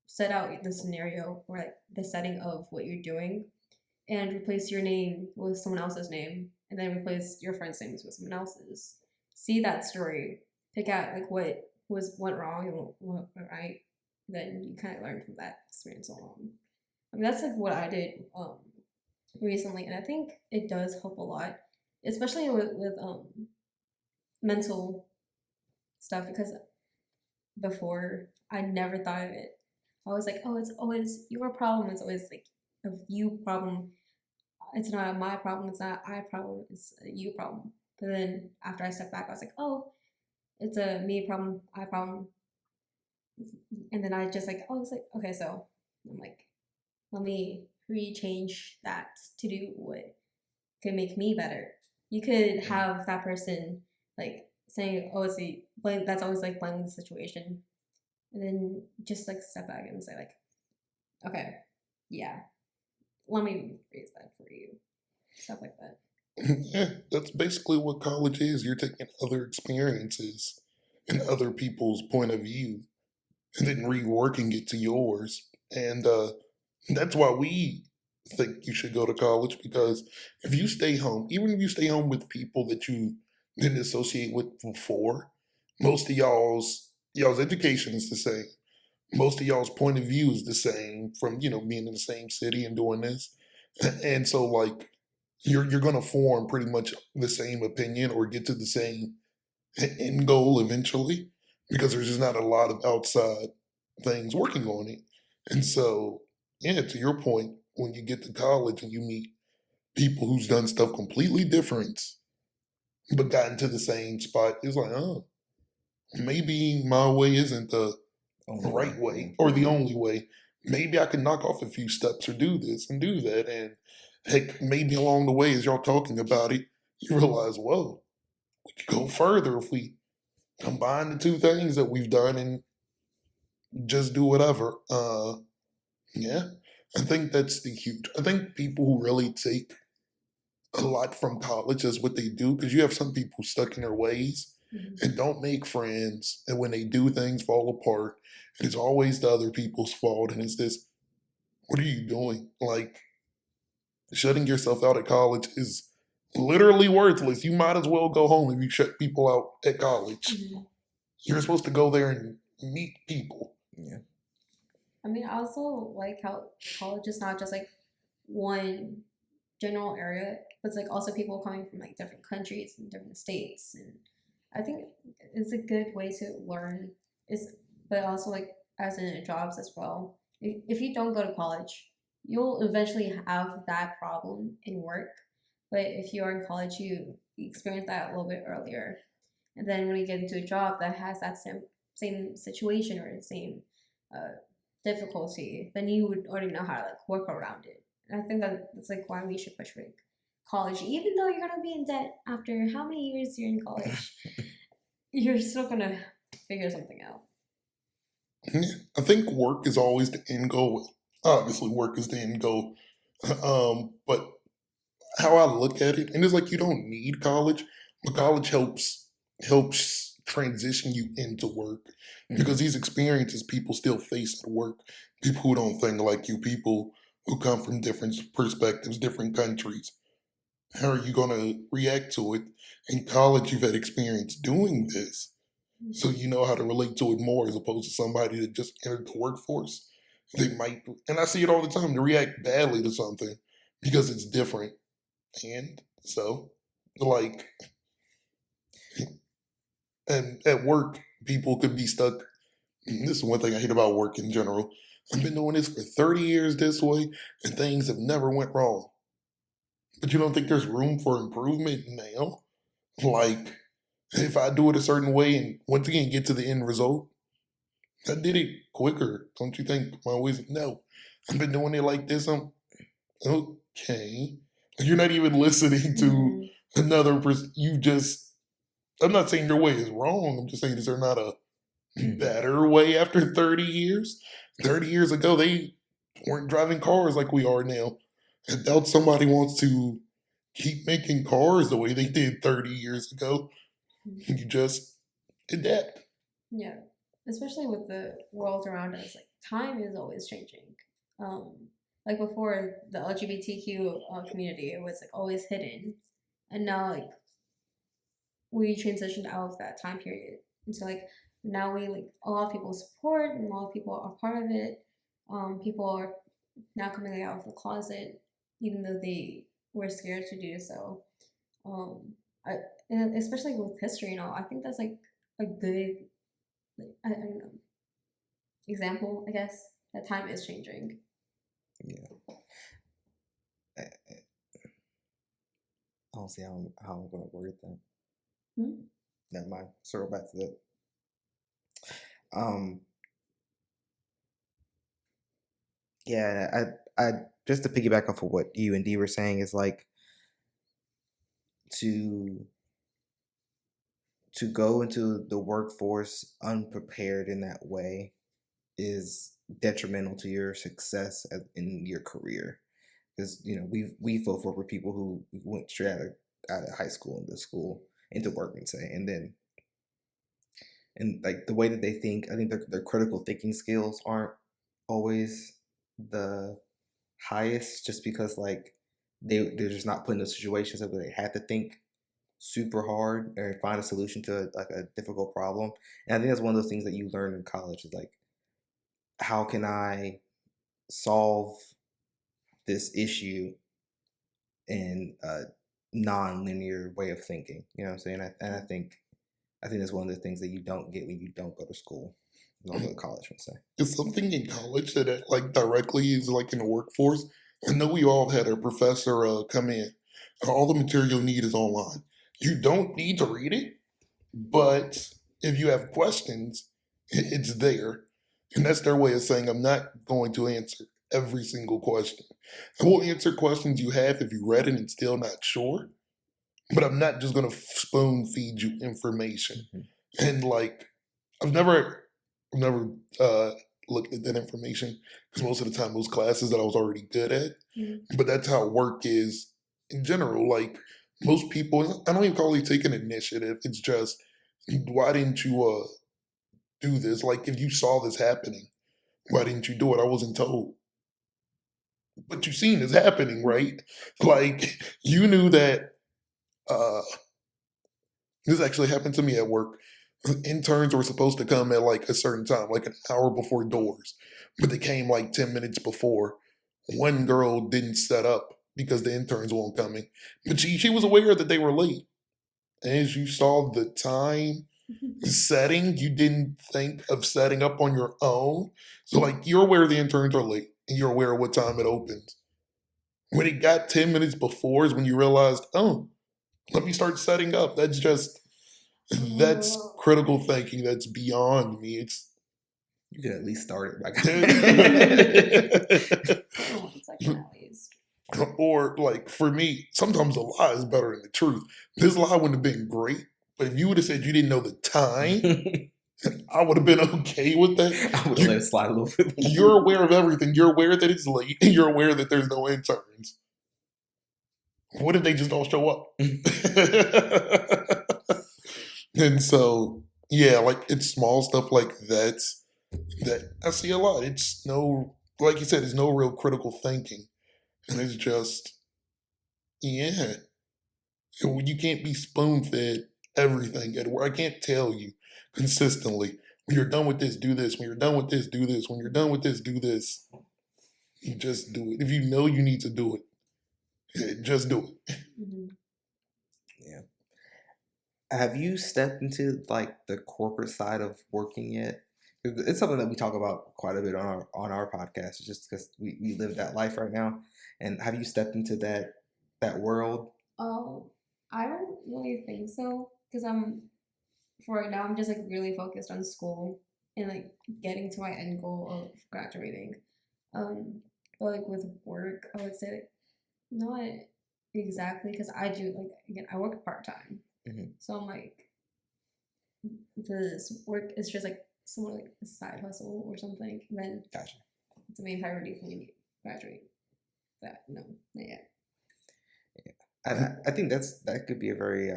set out the scenario or like the setting of what you're doing and replace your name with someone else's name and then replace your friend's names with someone else's, see that story, pick out like what went wrong and what went right, then you kind of learn from that experience alone. I mean, that's like what I did recently, and I think it does help a lot, especially with mental stuff, because before I never thought of it. I was like, oh, it's always your problem. It's always like a you problem. It's not my problem. It's not I problem. It's a you problem. But then after I stepped back, I was like, oh, it's a me problem, I problem. And then I just like, oh, it's like, okay, so I'm like, let me re-change that to do what could make me better. You could have that person like saying, oh, it's a blame. That's always like blaming the situation. And then just like step back and say like, okay, yeah, let me rephrase that for you. Stuff like that. Yeah, that's basically what college is. You're taking other experiences and other people's point of view and then reworking it to yours. And that's why we think you should go to college, because if you stay home, even if you stay home with people that you didn't associate with before, most of y'all's education is the same. Most of y'all's point of view is the same from, being in the same city and doing this. And so like you're gonna form pretty much the same opinion or get to the same end goal eventually, because there's just not a lot of outside things working on it. And so, yeah, to your point, when you get to college and you meet people who's done stuff completely different but gotten to the same spot, it's like, oh, maybe my way isn't the right way or the only way. Maybe I can knock off a few steps or do this and do that. And heck, maybe along the way, as y'all talking about it, you realize, whoa, we could go further if we combine the two things that we've done and just do whatever. Yeah, I think that's the huge. I think people who really take a lot from college is what they do, because you have some people stuck in their ways and don't make friends, and when they do, things fall apart, and it's always the other people's fault, and it's this, what are you doing? Like, shutting yourself out at college is literally worthless. You might as well go home if you shut people out at college. You're supposed to go there and meet people. Yeah. I mean, I also like how college is not just like one general area, but it's like also people coming from like different countries and different states, and I think it's a good way to learn. Is but also like as in jobs as well. If you don't go to college, you'll eventually have that problem in work. But if you are in college, you experience that a little bit earlier, and then when you get into a job that has that same situation or the same uh, difficulty, then you would already know how to like work around it. And I think that's like why we should push for like college, even though you're gonna be in debt after how many years you're in college, you're still gonna figure something out. Yeah, I think work is always the end goal. Obviously, work is the end goal. But how I look at it, and it's like you don't need college, but college helps transition you into work because these experiences people still face at work. People who don't think like you, people who come from different perspectives, different countries. How are you going to react to it? In college, you've had experience doing this, so you know how to relate to it more as opposed to somebody that just entered the workforce. They might, and I see it all the time, they react badly to something because it's different. And so, like, and at work, people could be stuck. This is one thing I hate about work in general. I've been doing this for 30 years this way, and things have never went wrong. But you don't think there's room for improvement now? Like, if I do it a certain way and once again get to the end result, I did it quicker. Don't you think? My ways? No. I've been doing it like this. I'm okay. You're not even listening to another person. You just, I'm not saying your way is wrong. I'm just saying, is there not a better way after 30 years? 30 years ago, they weren't driving cars like we are now. I doubt somebody wants to keep making cars the way they did 30 years ago. You just adapt. Yeah, especially with the world around us, like time is always changing. Like before, the LGBTQ community, it was like always hidden, and now like we transitioned out of that time period into like now we like a lot of people support and a lot of people are part of it. People are now coming out of the closet, even though they were scared to do so. I, and especially with history and all, I think that's like a good, like, I don't know, example, I guess, that time is changing. Yeah. I don't see how I'm going to word that. Never mind. Circle back to that. Yeah, I just to piggyback off of what you and Dee were saying is like to go into the workforce unprepared in that way is detrimental to your success in your career. Because we fought for people who went straight out of high school into work and say, and like the way that they think, I think their critical thinking skills aren't always the highest, just because like they're just not put in the situations that they had to think super hard or find a solution to like a difficult problem. And I think that's one of those things that you learn in college is like, how can I solve this issue in a non-linear way of thinking? You know what I'm saying? And I think that's one of the things that you don't get when you don't go to school. You don't go to college, let's say. It's something in college that like directly is like in the workforce. I know we all had a professor come in. All the material you need is online. You don't need to read it, but if you have questions, it's there. And that's their way of saying, I'm not going to answer every single question. I will answer questions you have if you read it and still not sure, but I'm not just going to spoon feed you information. And like, I've never looked at that information because most of the time those classes that I was already good at. But that's how work is in general. Like most people, I don't even call it taking initiative. It's just, why didn't you do this? Like if you saw this happening, why didn't you do it? I wasn't told. But you've seen this happening, right? Like you knew that this actually happened to me at work. Interns were supposed to come at like a certain time, like an hour before doors. but they came like 10 minutes before. One girl didn't set up because the interns weren't coming, but she was aware that they were late. As you saw the time setting, you didn't think of setting up on your own. So, like, you're aware the interns are late and you're aware of what time it opens. When it got 10 minutes before is when you realized, oh, let me start setting up. That's critical thinking. That's beyond me. It's You could at least start it by 1 second at least. or like for me, sometimes a lie is better than the truth. This lie wouldn't have been great, but if you would have said you didn't know the time, I would have been okay with that. I would have let it slide a little bit more. You're aware of everything. You're aware that it's late, and you're aware that there's no interns. What if they just don't show up? And so, yeah, like it's small stuff like that I see a lot. It's no, like you said, it's no real critical thinking. And it's just, yeah. You can't be spoon fed everything at work. I can't tell you consistently, when you're done with this, do this. When you're done with this, do this. When you're done with this, do this. You just do it. If you know you need to do it, just do it. Mm-hmm. Yeah. Have you stepped into like the corporate side of working yet? It's something that we talk about quite a bit on our podcast, just because we live that life right now. And have you stepped into that world? Oh, I don't really think so, because for right now I'm just like really focused on school and like getting to my end goal of graduating. But like with work, I would say like, not exactly, because I do like, again, I work part-time. Mm-hmm. So I'm like, this work is just like somewhat like a side hustle or something. And then Gotcha. it's the main priority for me to graduate. But no, not yet. I think that could be a very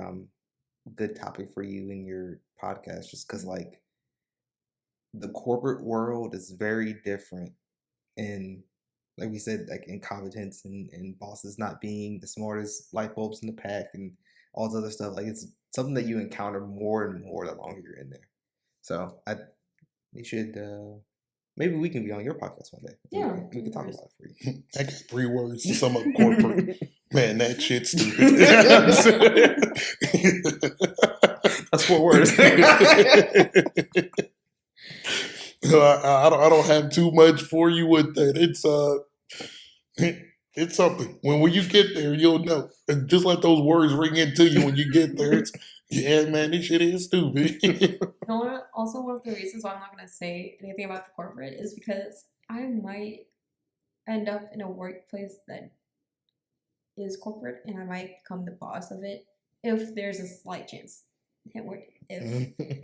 good topic for you in your podcast, just because like the corporate world is very different, and like we said, like incompetence and bosses not being the smartest light bulbs in the pack and all this other stuff. Like it's something that you encounter more and more the longer you're in there. So you should maybe we can be on your podcast one day. Yeah, we can talk about it for you. I got 3 words to sum up corporate. Man, that shit's stupid. That's 4 words. I don't have too much for you with that. It's something. When you get there, you'll know. And just let those words ring into you when you get there. It's, yeah, man, this shit is stupid. Also, one of the reasons why I'm not going to say anything about the corporate is because I might end up in a workplace that is corporate, and I might become the boss of it if there's a slight chance it would.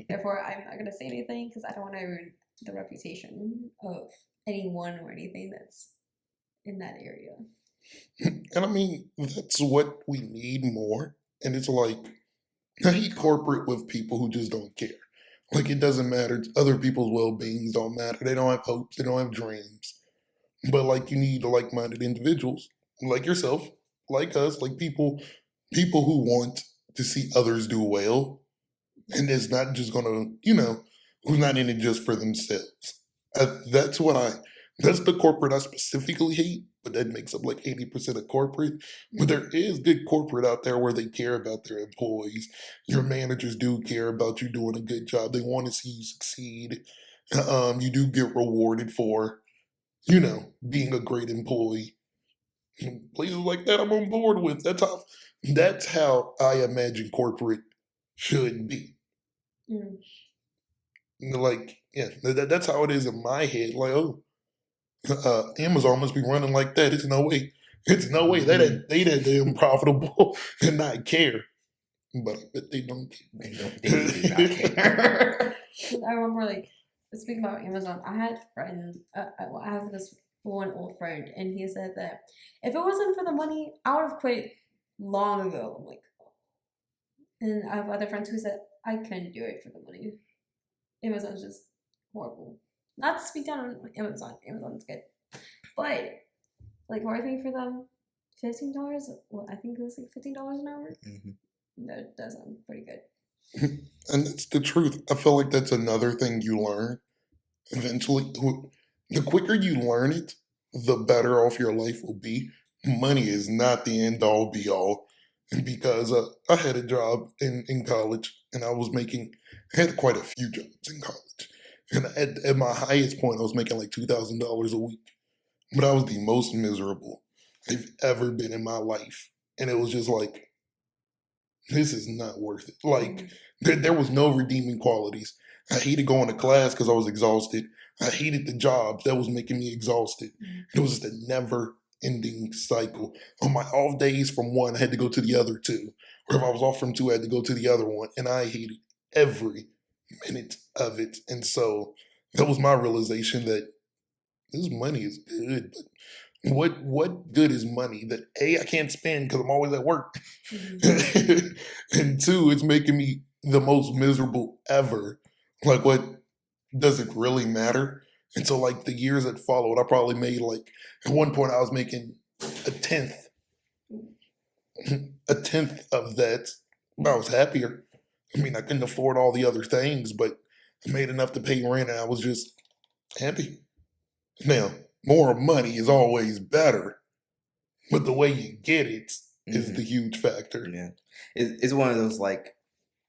Therefore, I'm not going to say anything because I don't want to ruin the reputation of anyone or anything that's in that area. And I mean, that's what we need more. And it's like, I hate corporate with people who just don't care. Like, it doesn't matter. Other people's well-beings don't matter. They don't have hopes. They don't have dreams. But, like, you need like-minded individuals, like yourself, like us, like people who want to see others do well. And it's not just going to, who's not in it just for themselves. That's the corporate I specifically hate, but that makes up like 80% of corporate. But there is good corporate out there where they care about their employees. Your managers do care about you doing a good job. They want to see you succeed. You do get rewarded for, being a great employee. Places like that I'm on board with. That's how I imagine corporate should be. Mm. Like, yeah, that's how it is in my head. Like, Amazon must be running like that. It's no way. They that damn profitable and not care. But I bet they don't care. They do not care. I remember, like, speaking about Amazon, I had friends. I have this one old friend, and he said that if it wasn't for the money, I would have quit long ago. I'm like, and I have other friends who said I couldn't do it for the money. Amazon's just horrible. Not to speak down on Amazon. Amazon's good, but like working for them, $15. Well, I think it was like $15 an hour. Mm-hmm. That does sound pretty good. And that's the truth. I feel like that's another thing you learn eventually. The quicker you learn it, the better off your life will be. Money is not the end all be all. And because I had a job in college and I had quite a few jobs in college. And at my highest point, I was making like $2,000 a week. But I was the most miserable I've ever been in my life. And it was just like, this is not worth it. Like, there was no redeeming qualities. I hated going to class because I was exhausted. I hated the job that was making me exhausted. It was just a never ending cycle. On my off days from one, I had to go to the other two. Or if I was off from two, I had to go to the other one. And I hated every minute of it. And so that was my realization that this money is good, but what good is money that A, I can't spend because I'm always at work, and two, it's making me the most miserable ever. Like, what does it really matter? And so, like, the years that followed, I probably made like at one point I was making a tenth of that. I was happier. I mean, I couldn't afford all the other things, but I made enough to pay rent, and I was just happy. Now, more money is always better, but the way you get it is the huge factor. Yeah, it's one of those like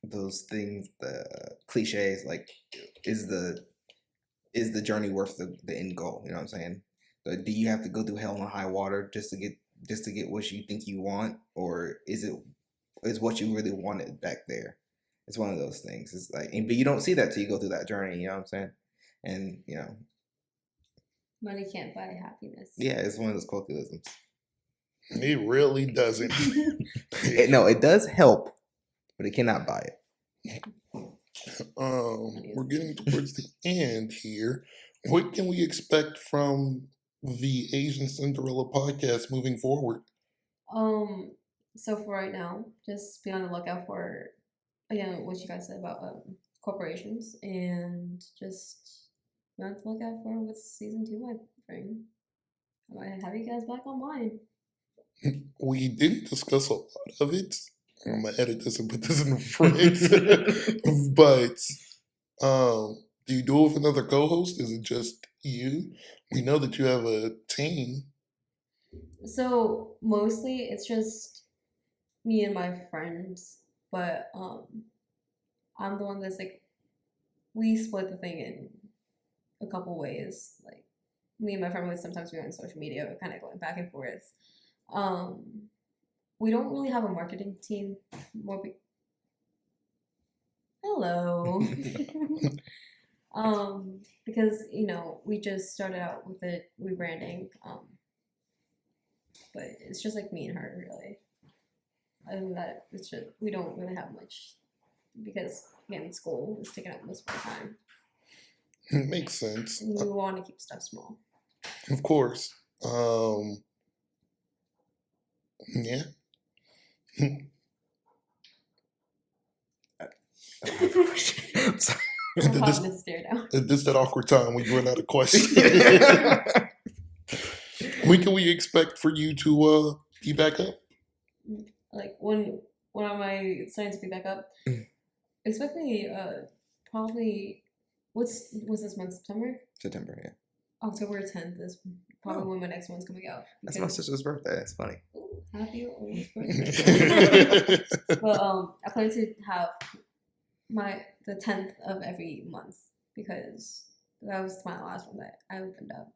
those things, the cliches. Like, is the journey worth the end goal? You know what I'm saying? So do you have to go through hell and high water just to get what you think you want, or is what you really wanted back there? It's one of those things. It's like, but you don't see that till you go through that journey. You know what I'm saying? And money can't buy happiness. yeah, it's one of those colloquialisms. It really doesn't. No, it does help, but it cannot buy it. We're getting towards the end here. What can we expect from the Asian Cinderella podcast moving forward? So for right now, just be on the lookout for, again, what you guys said about corporations, and just be on the lookout for what season 2 might bring. I might have you guys back online. We didn't discuss a lot of it. I'm gonna edit this and put this in the front. But do you do it with another co-host? Is it just you? We know that you have a team. So mostly it's just me and my friends, but I'm the one that's like, we split the thing in a couple ways. Like, me and my friend would sometimes be on social media, kind of going back and forth. We don't really have a marketing team. Hello. Because we just started out with the rebranding. But it's just like me and her, really. Other than that, it's just, we don't really have much, because again, school is taking up most of our time. It makes sense. And we want to keep stuff small. Of course. Yeah. I'm sorry. This that awkward time we run out of questions. When can we expect for you to be back up? Like, when am I starting to be back up? Expect me probably, what's this month, September? September, yeah. October 10th is probably when my next one's coming out. That's my sister's birthday. That's funny. Ooh, happy old birthday. But I plan to have the 10th of every month, because that was my last one that I opened up.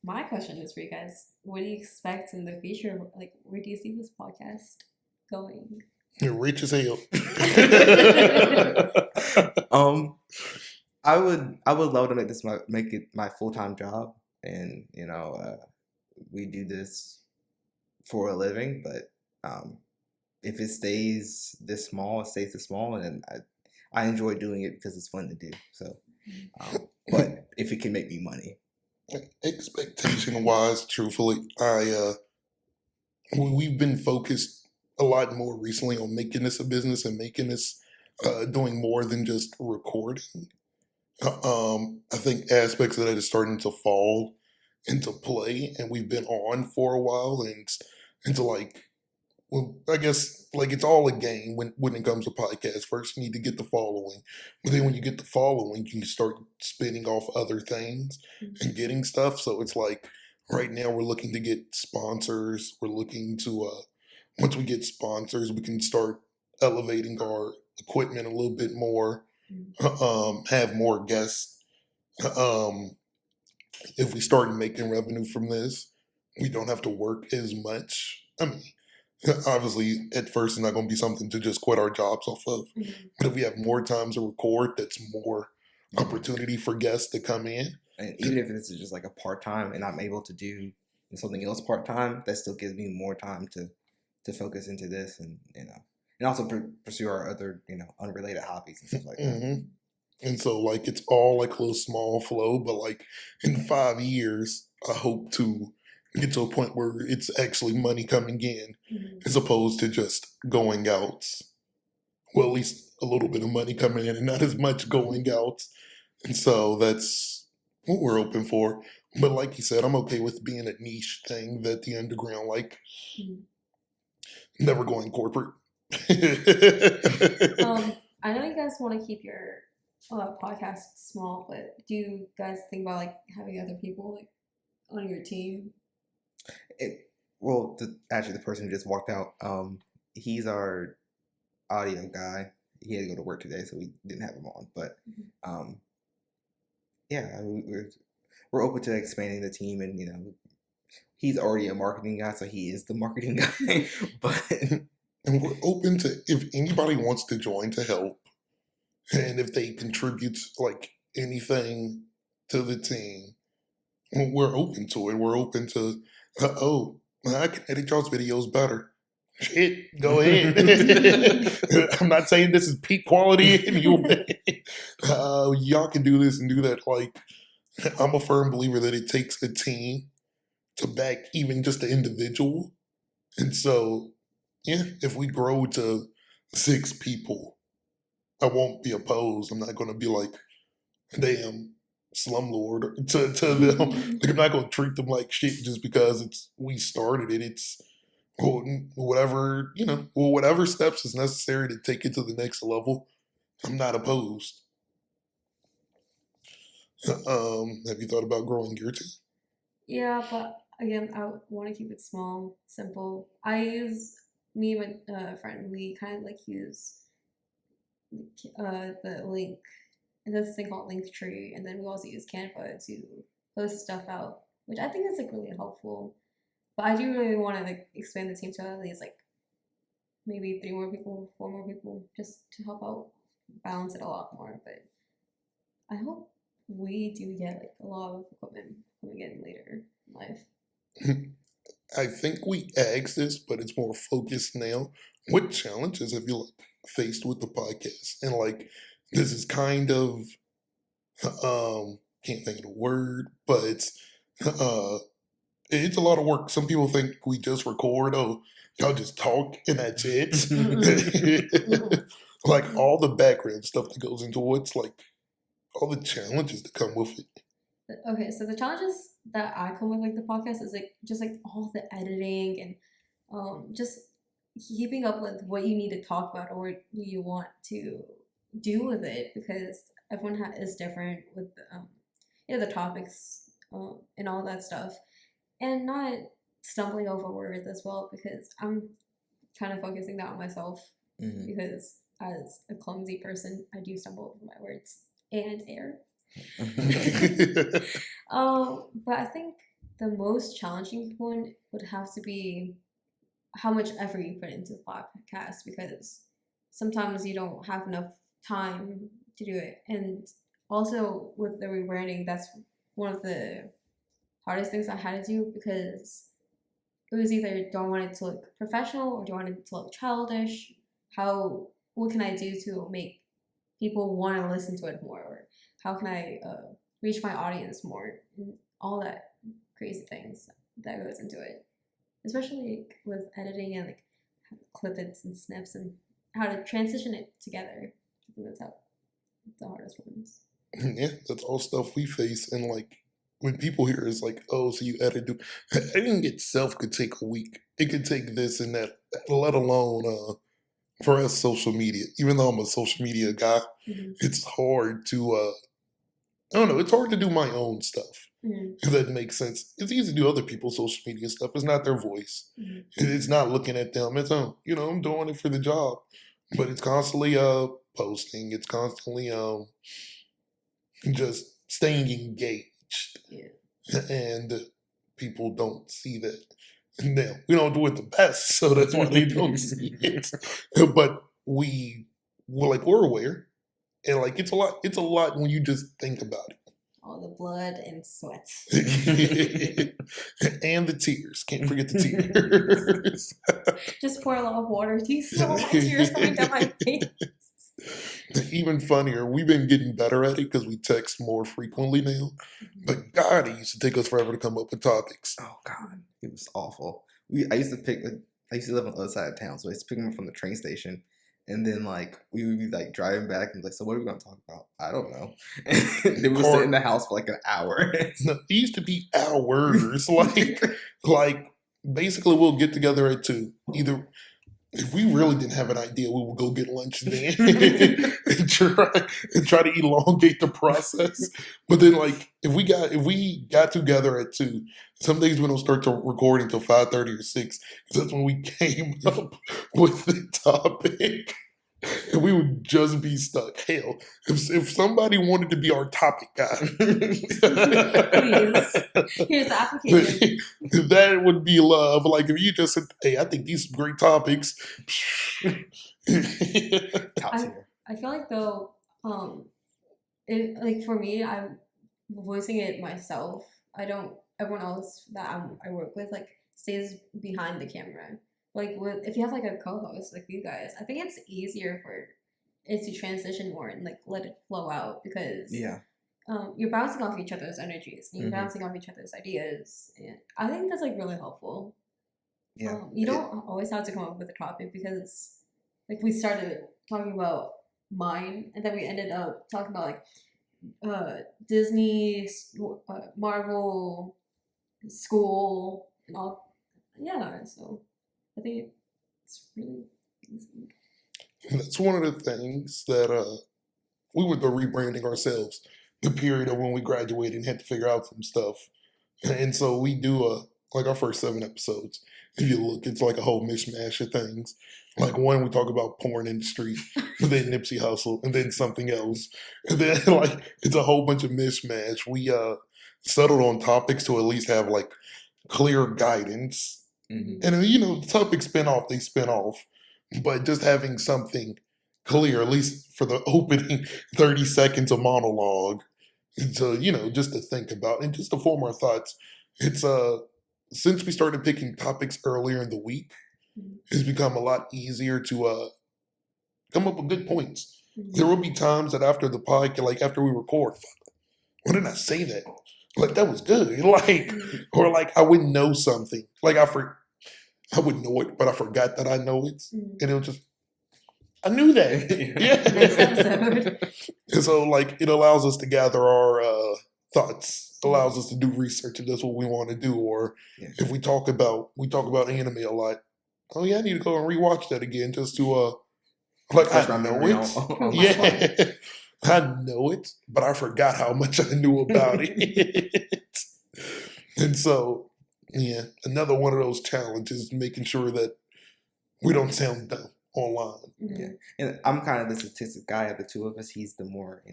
My question is for you guys: what do you expect in the future? Like, where do you see this podcast going? You're rich as hell. I would love to make it my full-time job, and we do this for a living. But if it stays this small, it stays this small, and I enjoy doing it because it's fun to do. So, but if it can make me money. Expectation wise, truthfully, we've been focused a lot more recently on making this a business and making this doing more than just recording. I think aspects of that is starting to fall into play, and we've been on for a while, and to like well, I guess like it's all a game when it comes to podcasts. First, you need to get the following, but then when you get the following, you start spinning off other things and getting stuff. So it's like right now we're looking to get sponsors. We're looking to once we get sponsors, we can start elevating our equipment a little bit more. Have more guests. Um, if we start making revenue from this, we don't have to work as much. I mean, obviously, at first, it's not going to be something to just quit our jobs off of. But if we have more time to record, that's more opportunity for guests to come in. And even if this is just like a part time, and I'm able to do something else part time, that still gives me more time to focus into this, and and also pursue our other unrelated hobbies and stuff like that. And so, like, it's all like a little small flow, but like in 5 years, I hope to get to a point where it's actually money coming in as opposed to just going out. Well, at least a little bit of money coming in and not as much going out. And so that's what we're hoping for. But like you said, I'm okay with being a niche thing that the underground like. Never going corporate. I know you guys want to keep your podcast small, but do you guys think about like having other people like on your team? Actually, the person who just walked out, he's our audio guy. He had to go to work today, so we didn't have him on. But we're open to expanding the team, and he's already a marketing guy, so he is the marketing guy. But and we're open to if anybody wants to join to help, and if they contribute like anything to the team, we're open to it. We're open to I can edit y'all's videos better. Shit, go ahead. I'm not saying this is peak quality anyway. Y'all can do this and do that. Like, I'm a firm believer that it takes a team to back even just the individual. And so, yeah, if we grow to 6 people, I won't be opposed. I'm not going to be like, damn, slumlord to them. Like, I'm not going to treat them like shit just because we started it. It's whatever, whatever steps is necessary to take it to the next level. I'm not opposed. Have you thought about growing your team? Yeah, but again, I want to keep it small, simple. Me and my friend, we kind of like use the link, and this thing called Linktree, and then we also use Canva to post stuff out, which I think is like really helpful. But I do really want to like expand the team to at least like maybe 3 more people, 4 more people, just to help out balance it a lot more. But I hope we do get like a lot of equipment coming in later in life. I think we asked this, but it's more focused now. What challenges have you like faced with the podcast? And like, this is kind of can't think of the word, but it's a lot of work. Some people think we just record. Oh, y'all just talk and that's it. Like all the background stuff that goes into it's like all the challenges that come with it. Okay, so the challenges that I come with like the podcast is like just like all the editing and just keeping up with what you need to talk about or what you want to do with it, because everyone is different with the topics and all that stuff, and not stumbling over words as well, because I'm kind of focusing that on myself, because as a clumsy person I do stumble over my words and air. But I think the most challenging one would have to be how much effort you put into the podcast, because sometimes you don't have enough time to do it. And also with the rebranding, that's one of the hardest things I had to do, because it was either do I want it to look professional or do I want it to look childish? What can I do to make people want to listen to it more, or how can I reach my audience more, and all that crazy things that goes into it, especially with editing and like clip-ins and snips and how to transition it together. I think that's the hardest ones. Yeah, that's all stuff we face. And like when people hear it's like, oh, so you editing itself could take a week. It could take this and that let alone for us social media. Even though I'm a social media guy, it's hard to I don't know. It's hard to do my own stuff. If that makes sense. It's easy to do other people's social media stuff. It's not their voice. It's not looking at them. It's I'm doing it for the job, but it's constantly posting. It's constantly just staying engaged, and people don't see that. Now we don't do it the best, so that's why they don't see it. But we're aware, and like it's a lot. It's a lot when you just think about it. All the blood and sweat. And the tears. Can't forget the tears. Just pour a lot of water. Do you see all my tears coming down my face? Even funnier, we've been getting better at it because we text more frequently now. But God, it used to take us forever to come up with topics. Oh God, it was awful. I used to live on the other side of town, so I used to pick them up from the train station. And then, like, we would be, like, driving back and, like, so what are we going to talk about? I don't know. And then we would sit in the house for, like, an hour. No, it used to be hours. like, basically, we'll get together at 2. Either, if we really didn't have an idea, we would go get lunch then and try to elongate the process. But then, like, if we got together at 2, some days we don't start to record until 5:30 or 6. Because that's when we came up with the topic. And we would just be stuck. Hell, if somebody wanted to be our topic guy, Please. Here's the application. That would be love. Like if you just said, "Hey, I think these are great topics." I feel like though, like for me, I'm voicing it myself. I don't. Everyone else that I work with like stays behind the camera. Like if you have like a co-host like you guys, I think it's easier for it to transition more and like let it flow out because you're bouncing off each other's energies, and you're bouncing off each other's ideas, and I think that's like really helpful. Yeah, you don't always have to come up with a topic because like we started talking about mine, and then we ended up talking about like Disney, Marvel, school, and all. Yeah, so. I think it's really easy. That's one of the things that we were rebranding ourselves. The period of when we graduated and had to figure out some stuff, and so we do like our first 7 episodes. If you look, it's like a whole mishmash of things. Like one, we talk about porn industry, and then Nipsey Hussle, and then something else, and then like it's a whole bunch of mishmash. We settled on topics to at least have like clear guidance. And the topics spin off, but just having something clear, at least for the opening 30 seconds of monologue, to just to think about and just to form our thoughts. It's since we started picking topics earlier in the week, it's become a lot easier to come up with good points. There will be times that after the podcast, like after we record, why didn't I say that? Like that was good. Like or like I wouldn't know something. Like I wouldn't know it, but I forgot that I know it. And it was just, I knew that. And so, like, it allows us to gather our thoughts, allows us to do research if that's what we want to do. Or if we talk about anime a lot. Oh, yeah, I need to go and rewatch that again just to, like, I know it. I know it, but I forgot how much I knew about it. And so, yeah, another one of those challenges, making sure that we don't sound dumb online. Yeah, and I'm kind of the statistic guy of the two of us. He's the more,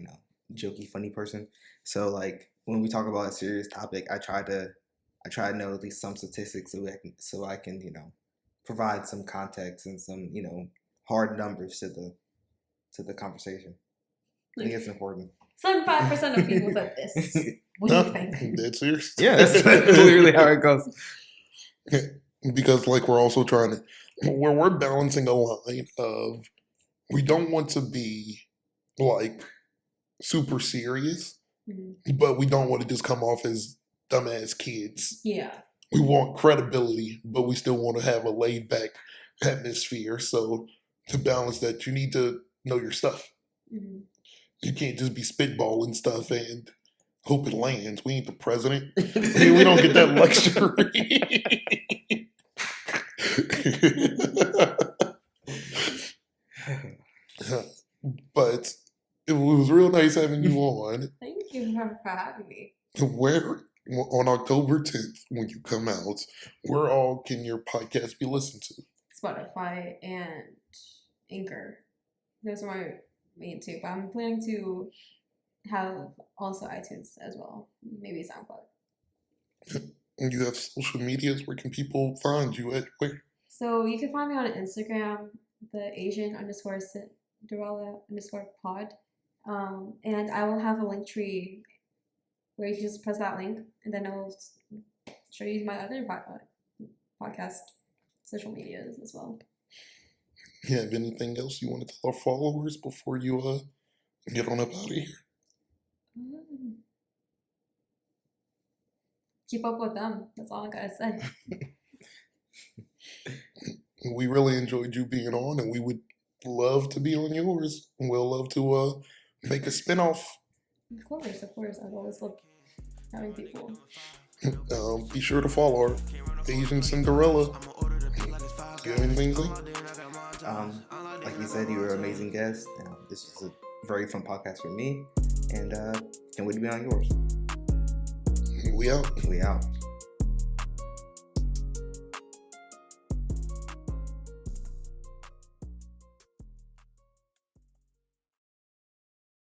jokey, funny person. So like when we talk about a serious topic, I try to know at least some statistics so I can provide some context and some hard numbers to the conversation. I think it's important. 75% of people said this. What do you think? Dead serious? Yeah, that's clearly how it goes. Because like we're also trying to, we're balancing a line of, we don't want to be like super serious, but we don't want to just come off as dumbass kids. Yeah. We want credibility, but we still want to have a laid back atmosphere. So to balance that, you need to know your stuff. You can't just be spitballing stuff and hope it lands. We ain't the president. We don't get that luxury. But it was real nice having you on. Thank you for having me. Where on October 10th, when you come out, where all can your podcast be listened to? Spotify and Anchor. Those are my main two. But I'm planning to have also iTunes as well. Maybe SoundCloud. And you have social medias. Where can people find you at? Where? So you can find me on Instagram, the Asian _ Cinderella _ pod. And I will have a link tree where you can just press that link and then it will show you my other podcast social medias as well. You have anything else you want to tell our followers before you get on up out of here? Keep up with them. That's all I gotta say. We really enjoyed you being on, and we would love to be on yours. We'll love to make a spinoff. Of course. I've always loved having people. Be sure to follow her, Asian Cinderella. You have anything to say? Like you said, you were an amazing guest. This was a very fun podcast for me, and can't wait to be on yours. We out. We out.